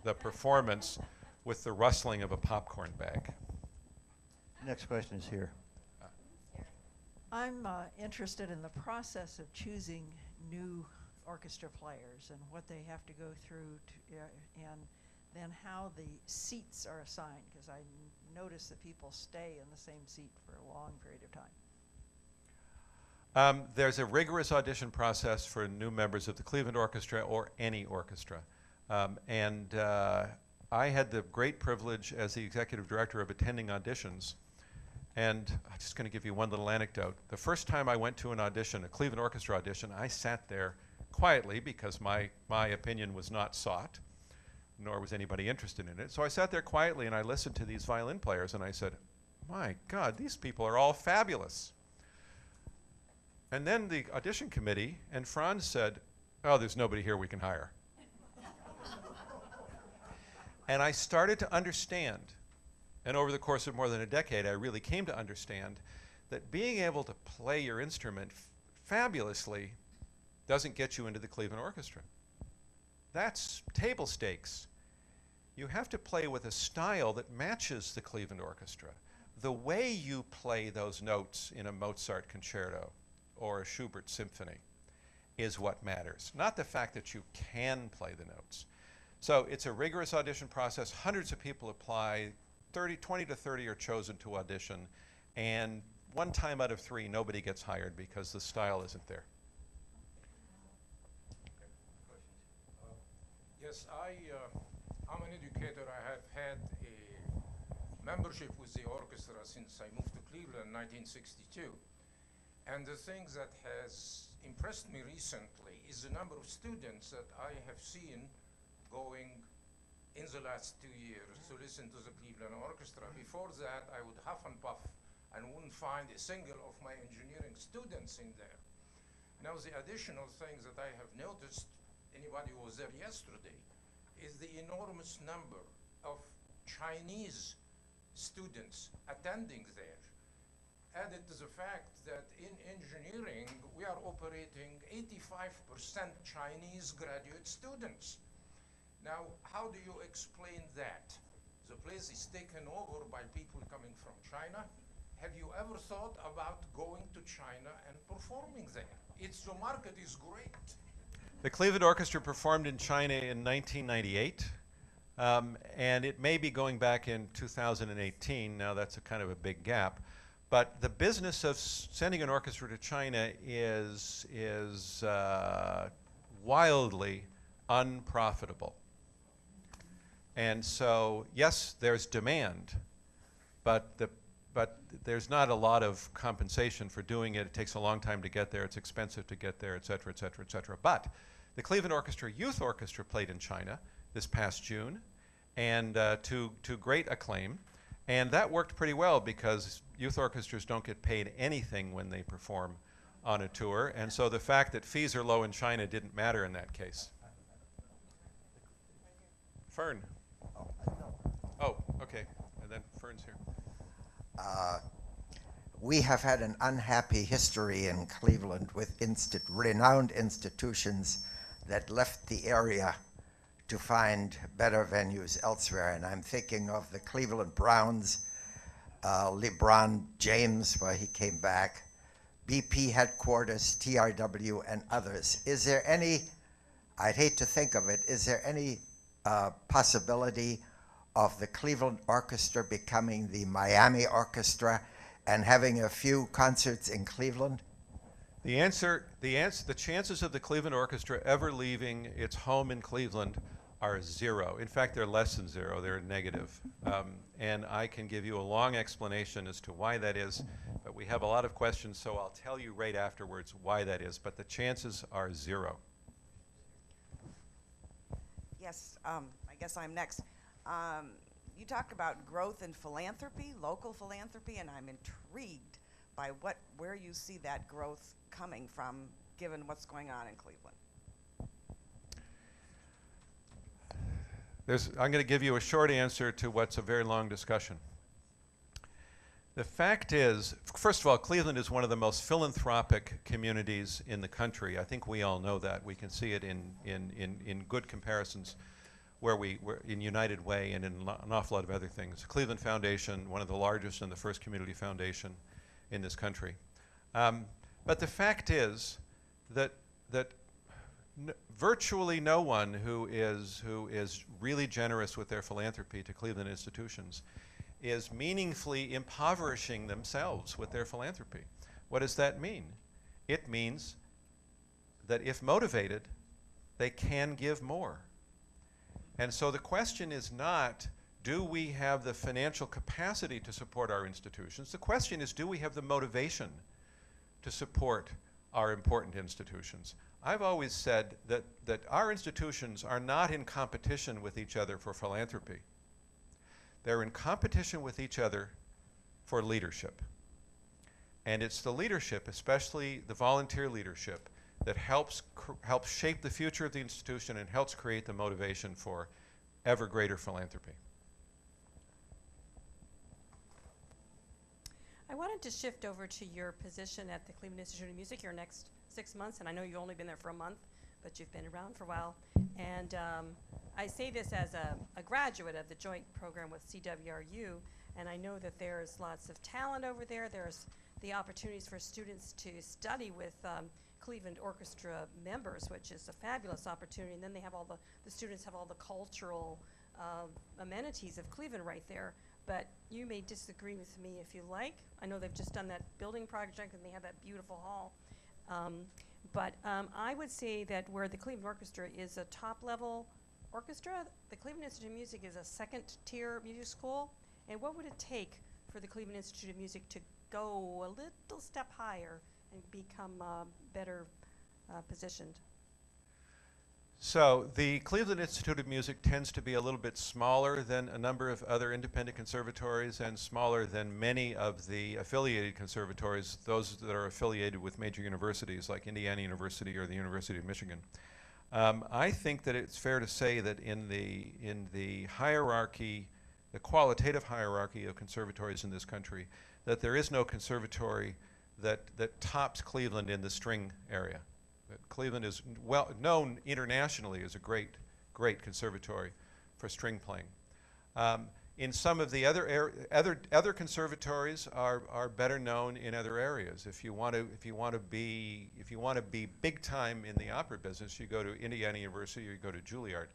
the performance with the rustling of a popcorn bag. Next question is here. I'm interested in the process of choosing new orchestra players and what they have to go through, and then how the seats are assigned, because I notice that people stay in the same seat for a long period of time. There's a rigorous audition process for new members of the Cleveland Orchestra or any orchestra. I had the great privilege as the executive director of attending auditions. And I'm just going to give you one little anecdote. The first time I went to an audition, a Cleveland Orchestra audition, I sat there quietly because my opinion was not sought, nor was anybody interested in it. So I sat there quietly and I listened to these violin players and I said, my God, these people are all fabulous. And then the audition committee and Franz said, oh, there's nobody here we can hire. And I started to understand, and over the course of more than a decade, I really came to understand that being able to play your instrument fabulously doesn't get you into the Cleveland Orchestra. That's table stakes. You have to play with a style that matches the Cleveland Orchestra. The way you play those notes in a Mozart concerto or a Schubert symphony is what matters, not the fact that you can play the notes. So it's a rigorous audition process. Hundreds of people apply. 20 to 30 are chosen to audition. And 1 time out of 3, nobody gets hired because the style isn't there. Yes, I'm an educator. I have had a membership with the orchestra since I moved to Cleveland in 1962. And the thing that has impressed me recently is the number of students that I have seen going in the last 2 years to listen to the Cleveland Orchestra. Before that, I would huff and puff and wouldn't find a single of my engineering students in there. Now, the additional thing that I have noticed, anybody who was there yesterday, is the enormous number of Chinese students attending there. added to the fact that in engineering, we are operating 85% Chinese graduate students. Now, how do you explain that? The place is taken over by people coming from China. Have you ever thought about going to China and performing there? The market is great. The Cleveland Orchestra performed in China in 1998, and it may be going back in 2018. Now that's a kind of a big gap. But the business of sending an orchestra to China is wildly unprofitable. And so, yes, there's demand, but there's not a lot of compensation for doing it. It takes a long time to get there. It's expensive to get there, et cetera, et cetera, et cetera. But the Cleveland Orchestra Youth Orchestra played in China this past June, and to great acclaim. And that worked pretty well because youth orchestras don't get paid anything when they perform on a tour. And so the fact that fees are low in China didn't matter in that case. Fern. Oh, okay. And then Fern's here. We have had an unhappy history in Cleveland with renowned institutions that left the area to find better venues elsewhere. And I'm thinking of the Cleveland Browns, LeBron James, where he came back, BP headquarters, TRW, and others. Is there any, I'd hate to think of it, is there any possibility of the Cleveland Orchestra becoming the Miami Orchestra and having a few concerts in Cleveland? The chances of the Cleveland Orchestra ever leaving its home in Cleveland are zero. In fact, they're less than zero. They're negative. And I can give you a long explanation as to why that is, but we have a lot of questions, so I'll tell you right afterwards why that is, but the chances are zero. Yes, I guess I'm next. You talk about growth in philanthropy, local philanthropy, and I'm intrigued by where you see that growth coming from, given what's going on in Cleveland. I'm going to give you a short answer to what's a very long discussion. The fact is, first of all, Cleveland is one of the most philanthropic communities in the country. I think we all know that. We can see it in good comparisons where we're in United Way and in an awful lot of other things. Cleveland Foundation, one of the largest and the first community foundation in this country. But the fact is that virtually no one who is really generous with their philanthropy to Cleveland institutions is meaningfully impoverishing themselves with their philanthropy. What does that mean? It means that if motivated, they can give more. And so the question is not, do we have the financial capacity to support our institutions? The question is, do we have the motivation to support our important institutions? I've always said that our institutions are not in competition with each other for philanthropy. They're in competition with each other for leadership. And it's the leadership, especially the volunteer leadership, that helps shape the future of the institution and helps create the motivation for ever greater philanthropy. I wanted to shift over to your position at the Cleveland Institute of Music, your next 6 months, and I know you've only been there for a month, but you've been around for a while. And I say this as a graduate of the joint program with CWRU, and I know that there's lots of talent over there. There's the opportunities for students to study with Cleveland Orchestra members, which is a fabulous opportunity. And then they have the students have all the cultural amenities of Cleveland right there. But you may disagree with me if you like. I know they've just done that building project and they have that beautiful hall. But I would say that where the Cleveland Orchestra is a top-level orchestra, the Cleveland Institute of Music is a second-tier music school. And what would it take for the Cleveland Institute of Music to go a little step higher and become better positioned? So the Cleveland Institute of Music tends to be a little bit smaller than a number of other independent conservatories and smaller than many of the affiliated conservatories, those that are affiliated with major universities like Indiana University or the University of Michigan. I think that it's fair to say that in the hierarchy the qualitative hierarchy of conservatories in this country, that there is no conservatory that tops Cleveland in the string area. That Cleveland is well known internationally as a great conservatory for string playing. In some of the other conservatories are better known in other areas. If you want to be big time in the opera business, you go to Indiana University or you go to Juilliard.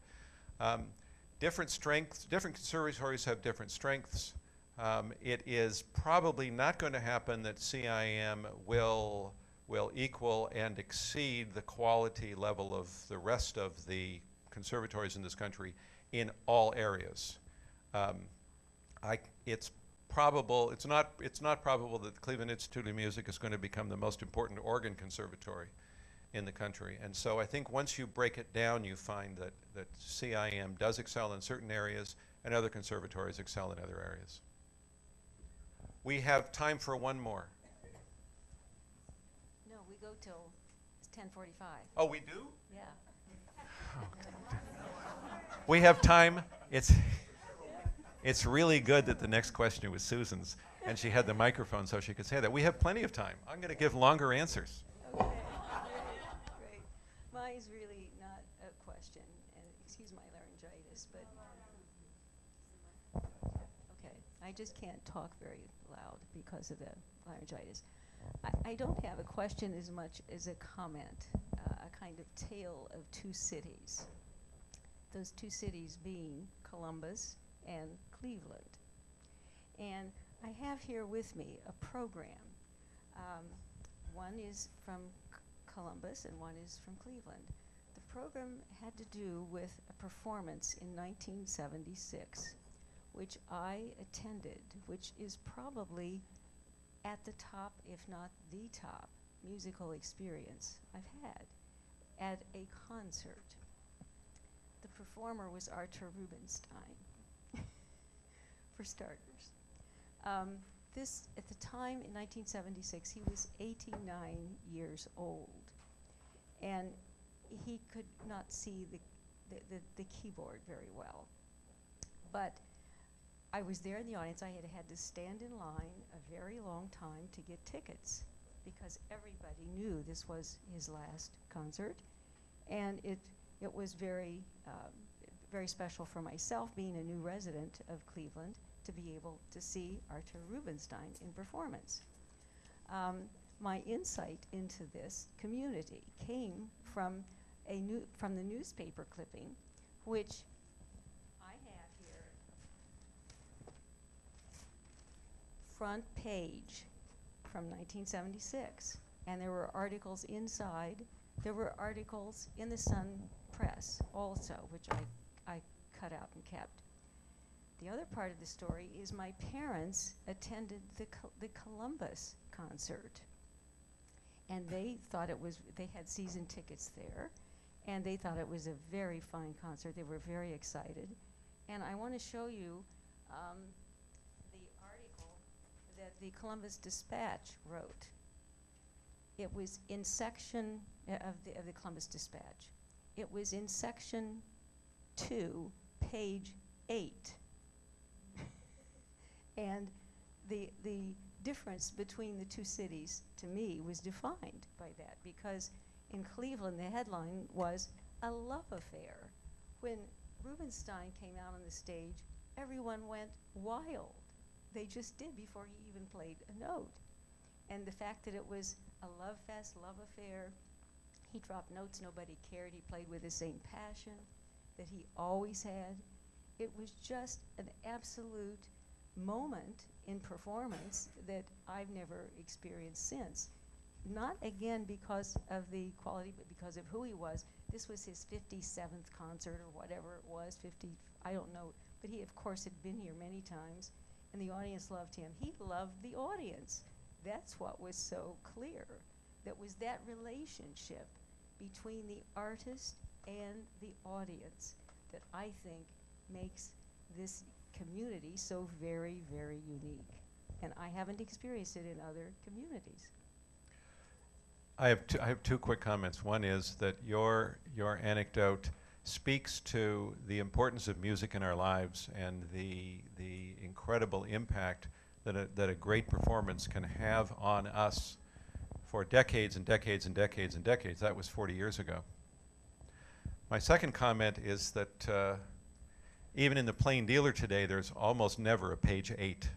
Different conservatories have different strengths. It is probably not going to happen that CIM will equal and exceed the quality level of the rest of the conservatories in this country in all areas. It's not probable that the Cleveland Institute of Music is going to become the most important organ conservatory in the country. And so I think once you break it down, you find that CIM does excel in certain areas and other conservatories excel in other areas. We have time for one more. No, we go till 10:45. Oh, we do? Yeah. We have time. It's really good that the next question was Susan's, and she had the microphone so she could say that. We have plenty of time. I'm going to give longer answers. Okay. Great. Mine's really not a question, and excuse my laryngitis, but okay. I just can't talk very loud because of the laryngitis. I don't have a question as much as a comment, a kind of tale of two cities. Those two cities being Columbus and Cleveland. And I have here with me a program. One is from Columbus and one is from Cleveland. The program had to do with a performance in 1976, which I attended, which is probably at the top, if not the top, musical experience I've had at a concert. The performer was Arthur Rubinstein, for starters. At the time, in 1976, he was 89 years old, and he could not see the keyboard very well. But I was there in the audience. I had to stand in line a very long time to get tickets because everybody knew this was his last concert, and it was very special for myself, being a new resident of Cleveland, to be able to see Arthur Rubinstein in performance. My insight into this community came from the newspaper clipping, which I have here, front page from 1976, and there were articles inside. There were articles in the Sun Press also, which I cut out and kept. The other part of the story is my parents attended the Columbus concert, and they thought they had season tickets there, and they thought it was a very fine concert. They were very excited, and I want to show you the article that the Columbus Dispatch wrote. It was in section of the Columbus Dispatch. It was in section 2, page 8. And the difference between the two cities, to me, was defined by that, because in Cleveland, the headline was a love affair. When Rubinstein came out on the stage, everyone went wild. They just did before he even played a note. And the fact that it was a love fest, love affair, he dropped notes nobody cared. He played with the same passion that he always had. It was just an absolute moment in performance that I've never experienced since. Not again because of the quality, but because of who he was. This was his 57th concert or whatever it was, 50, I don't know. But he, of course, had been here many times, and the audience loved him. He loved the audience. That's what was so clear. That was that relationship between the artist and the audience that I think makes this community so very, very unique. And I haven't experienced it in other communities. I have two quick comments. One is that your anecdote speaks to the importance of music in our lives and the incredible impact that a great performance can have on us for decades and decades and decades and decades. That was 40 years ago. My second comment is that even in the plain dealer today, there's almost never a page 8.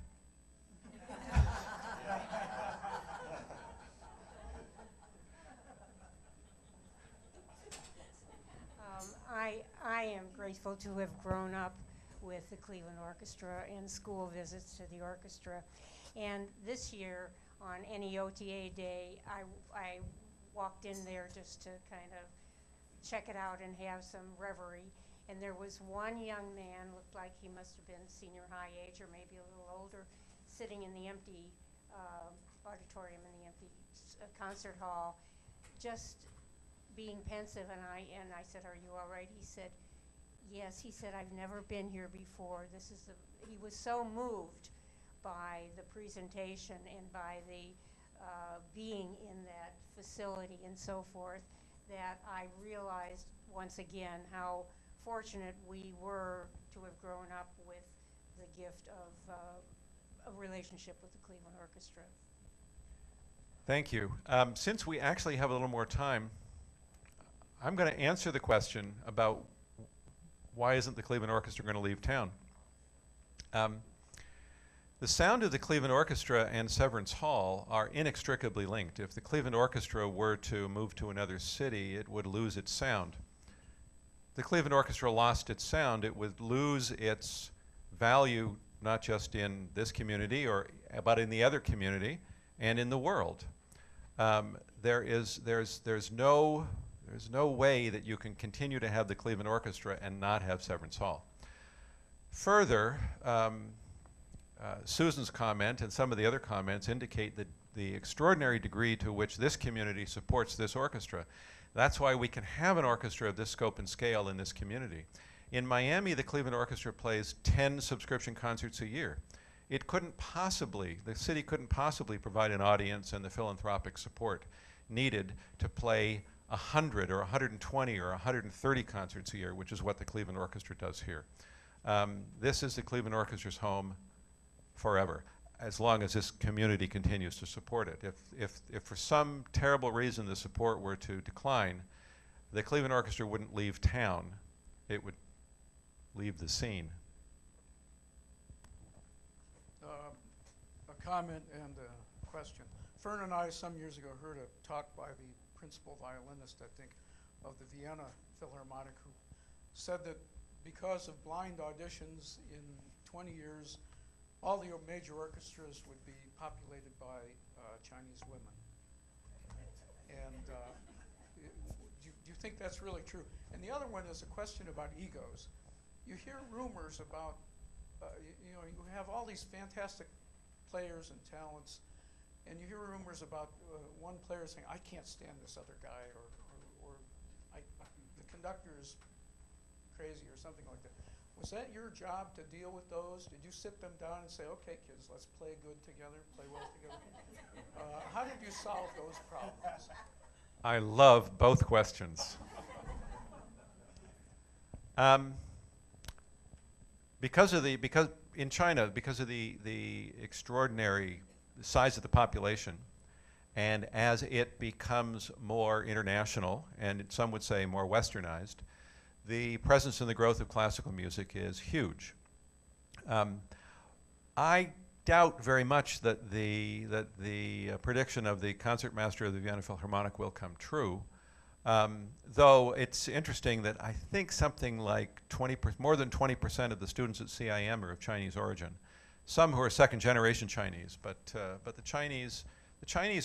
I am grateful to have grown up with the Cleveland Orchestra and school visits to the orchestra. And this year, on NEOTA Day, I walked in there just to kind of check it out and have some reverie. And there was one young man, looked like he must have been senior high age or maybe a little older, sitting in the empty auditorium, in the empty concert hall, just being pensive. And I said, "Are you all right?" He said, "Yes." He said, "I've never been here before. This is he was so moved by the presentation and by the being in that facility and so forth, that I realized once again how fortunate we were to have grown up with the gift of a relationship with the Cleveland Orchestra. Thank you. Since we actually have a little more time, I'm going to answer the question about why isn't the Cleveland Orchestra going to leave town. The sound of the Cleveland Orchestra and Severance Hall are inextricably linked. If the Cleveland Orchestra were to move to another city, it would lose its sound. The Cleveland Orchestra lost its sound, it would lose its value not just in this community but in the other community and in the world. There's no way that you can continue to have the Cleveland Orchestra and not have Severance Hall. Further, Susan's comment and some of the other comments indicate that the extraordinary degree to which this community supports this orchestra. That's why we can have an orchestra of this scope and scale in this community. In Miami, the Cleveland Orchestra plays 10 subscription concerts a year. The city couldn't possibly provide an audience and the philanthropic support needed to play 100 or 120 or 130 concerts a year, which is what the Cleveland Orchestra does here. This is the Cleveland Orchestra's home forever, as long as this community continues to support it. If for some terrible reason the support were to decline, the Cleveland Orchestra wouldn't leave town. It would leave the scene. A comment and a question. Fern and I, some years ago, heard a talk by the principal violinist, I think, of the Vienna Philharmonic, who said that because of blind auditions in 20 years, all the major orchestras would be populated by Chinese women. And do you think that's really true? And the other one is a question about egos. You hear rumors about, you have all these fantastic players and talents, and you hear rumors about one player saying, "I can't stand this other guy," or the conductor is crazy, or something like that. Was that your job to deal with those? Did you sit them down and say, "Okay, kids, let's play good together, play well together"? How did you solve those problems? I love both questions. Because in China, because of the extraordinary size of the population, and as it becomes more international, and some would say more westernized, the presence and the growth of classical music is huge. I doubt very much that the prediction of the concertmaster of the Vienna Philharmonic will come true. Though it's interesting that I think something like more than 20% of the students at CIM are of Chinese origin. Some who are second-generation Chinese, but the Chinese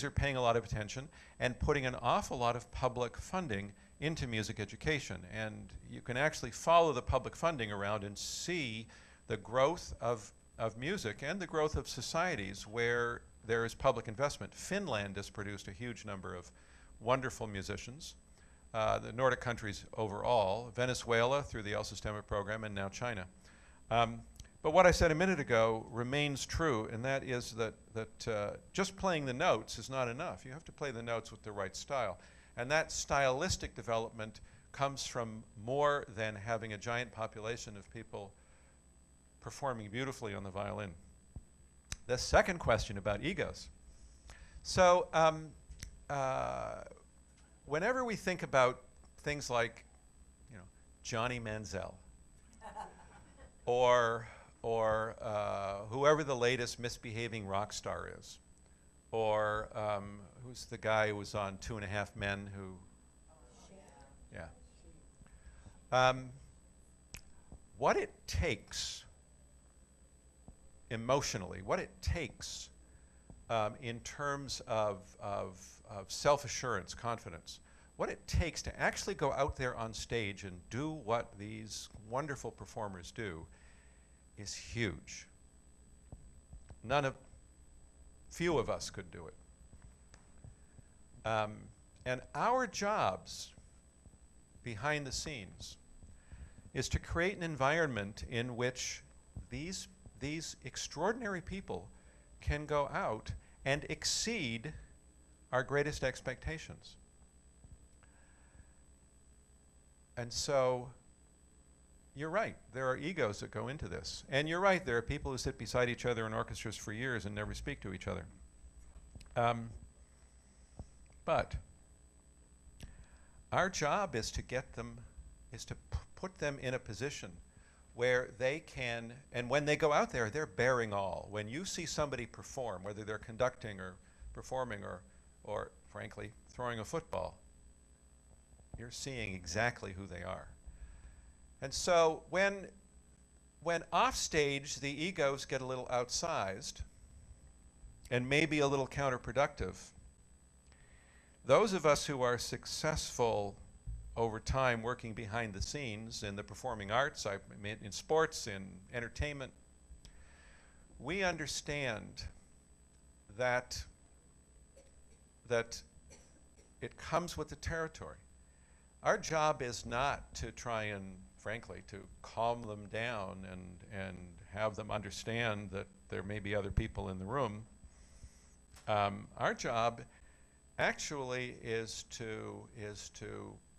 are paying a lot of attention and putting an awful lot of public funding into music education. And you can actually follow the public funding around and see the growth of music and the growth of societies where there is public investment. Finland has produced a huge number of wonderful musicians. The Nordic countries overall, Venezuela through the El Sistema program, and now China. But what I said a minute ago remains true, and that is that just playing the notes is not enough. You have to play the notes with the right style. And that stylistic development comes from more than having a giant population of people performing beautifully on the violin. The second question about egos. So whenever we think about things like, you know, Johnny Manziel or whoever the latest misbehaving rock star is, or who's the guy who was on 2.5 Men who, yeah. What it takes emotionally, what it takes in terms of self-assurance, confidence, what it takes to actually go out there on stage and do what these wonderful performers do is huge. Few of us could do it. And our jobs behind the scenes is to create an environment in which these extraordinary people can go out and exceed our greatest expectations. And so, you're right, there are egos that go into this. And you're right, there are people who sit beside each other in orchestras for years and never speak to each other. But our job is to get them, put them in a position where they can, and when they go out there, they're bearing all. When you see somebody perform, whether they're conducting or performing or frankly, throwing a football, you're seeing exactly who they are. And so when off stage the egos get a little outsized and maybe a little counterproductive, those of us who are successful over time working behind the scenes in the performing arts, in sports, in entertainment, we understand that it comes with the territory. Our job is not to try and, frankly, to calm them down and have them understand that there may be other people in the room. Our job actually is to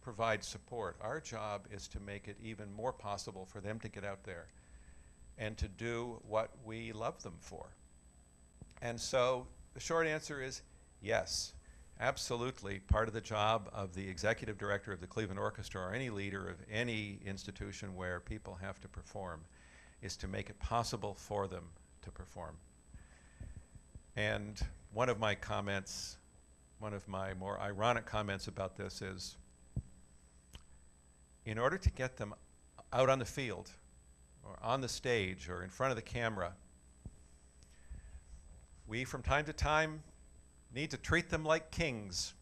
provide support. Our job is to make it even more possible for them to get out there and to do what we love them for. And so the short answer is yes, absolutely. Part of the job of the executive director of the Cleveland Orchestra or any leader of any institution where people have to perform is to make it possible for them to perform. And one of my comments, one of my more ironic comments about this is, in order to get them out on the field or on the stage or in front of the camera, we from time to time need to treat them like kings.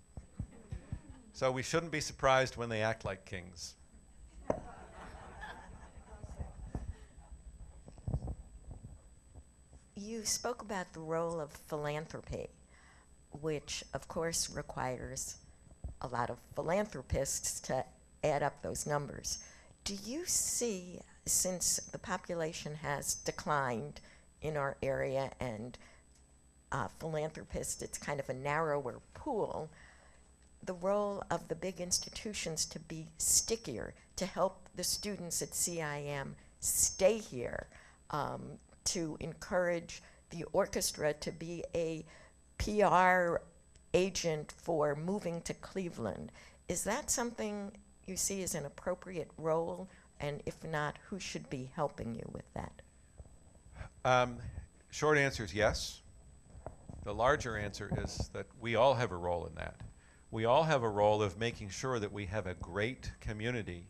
So we shouldn't be surprised when they act like kings. You spoke about the role of philanthropy, which of course requires a lot of philanthropists to add up those numbers. Do you see, since the population has declined in our area and philanthropists, it's kind of a narrower pool, the role of the big institutions to be stickier, to help the students at CIM stay here, to encourage the orchestra to be a PR agent for moving to Cleveland? Is that something you see as an appropriate role? And if not, who should be helping you with that? Short answer is yes. The larger answer is that we all have a role in that. We all have a role of making sure that we have a great community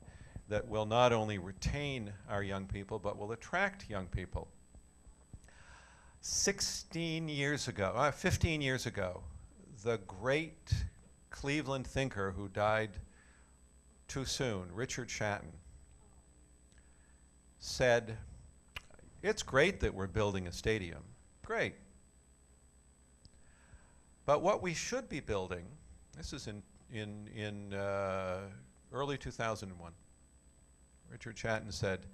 that will not only retain our young people, but will attract young people. 15 years ago, the great Cleveland thinker who died too soon, Richard Shatton, said, "It's great that we're building a stadium. Great. But what we should be building," this is in early 2001, Richard Shatton said,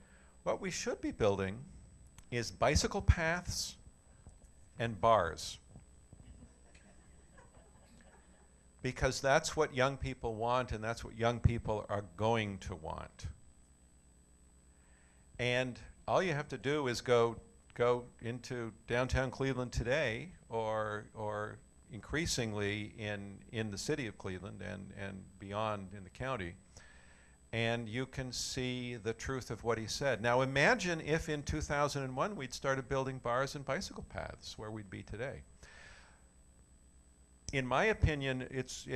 "What we should be building is bicycle paths and bars." because that's what young people want and that's what young people are going to want. And all you have to do is go into downtown Cleveland today, or increasingly in the city of Cleveland and beyond in the county, and you can see the truth of what he said. Now imagine if in 2001 we'd started building bars and bicycle paths, where we'd be today. In my opinion, it's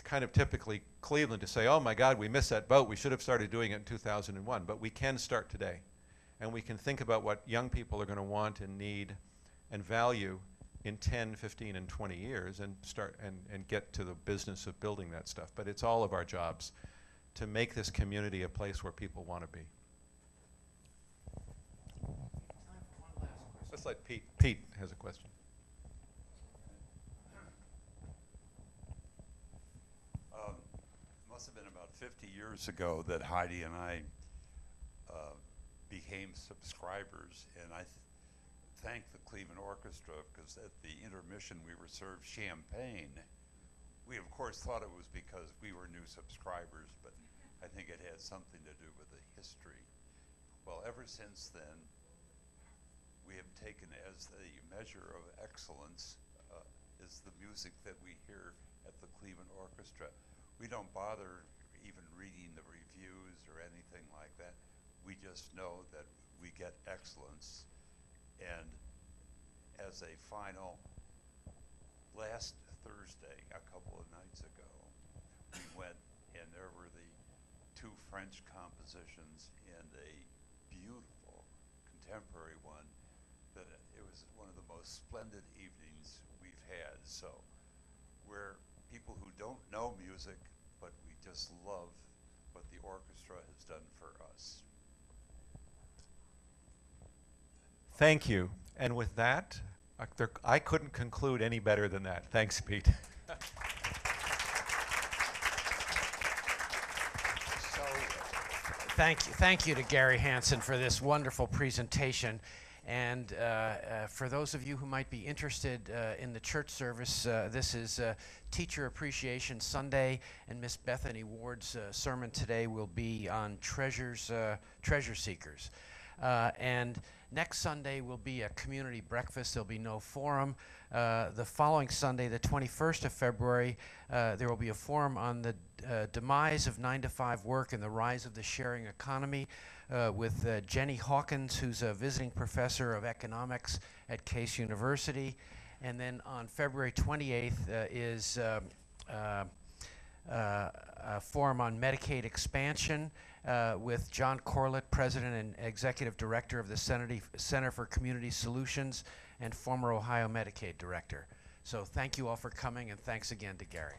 kind of typically Cleveland to say, oh my God, we missed that boat, we should have started doing it in 2001, but we can start today. And we can think about what young people are going to want and need and value in 10, 15, and 20 years, and start and get to the business of building that stuff. But it's all of our jobs to make this community a place where people want to be. Let's let Pete. Pete has a question. Must have been about 50 years ago that Heidi and I became subscribers, and I thank the Cleveland Orchestra because at the intermission we were served champagne. We of course thought it was because we were new subscribers, but I think it had something to do with the history. Well, ever since then, we have taken as the measure of excellence is the music that we hear at the Cleveland Orchestra. We don't bother even reading the reviews or anything like that. We just know that we get excellence. And as a final, last Thursday, a couple of nights ago, we went and there were the two French compositions and a beautiful contemporary one that it was one of the most splendid evenings we've had. So we're people who don't know music, but we just love what the orchestra has done for us. Thank you. And with that, I couldn't conclude any better than that. Thanks, Pete. So, thank you to Gary Hansen for this wonderful presentation. And for those of you who might be interested in the church service, this is Teacher Appreciation Sunday, and Miss Bethany Ward's sermon today will be on treasure seekers. And next Sunday will be a community breakfast. There'll be no forum. The following Sunday, the 21st of February, there will be a forum on the demise of 9-to-5 work and the rise of the sharing economy with Jenny Hawkins, who's a visiting professor of economics at Case University. And then on February 28th is a forum on Medicaid expansion with John Corlett, President and Executive Director of the Center for Community Solutions and former Ohio Medicaid Director. So thank you all for coming, and thanks again to Gary.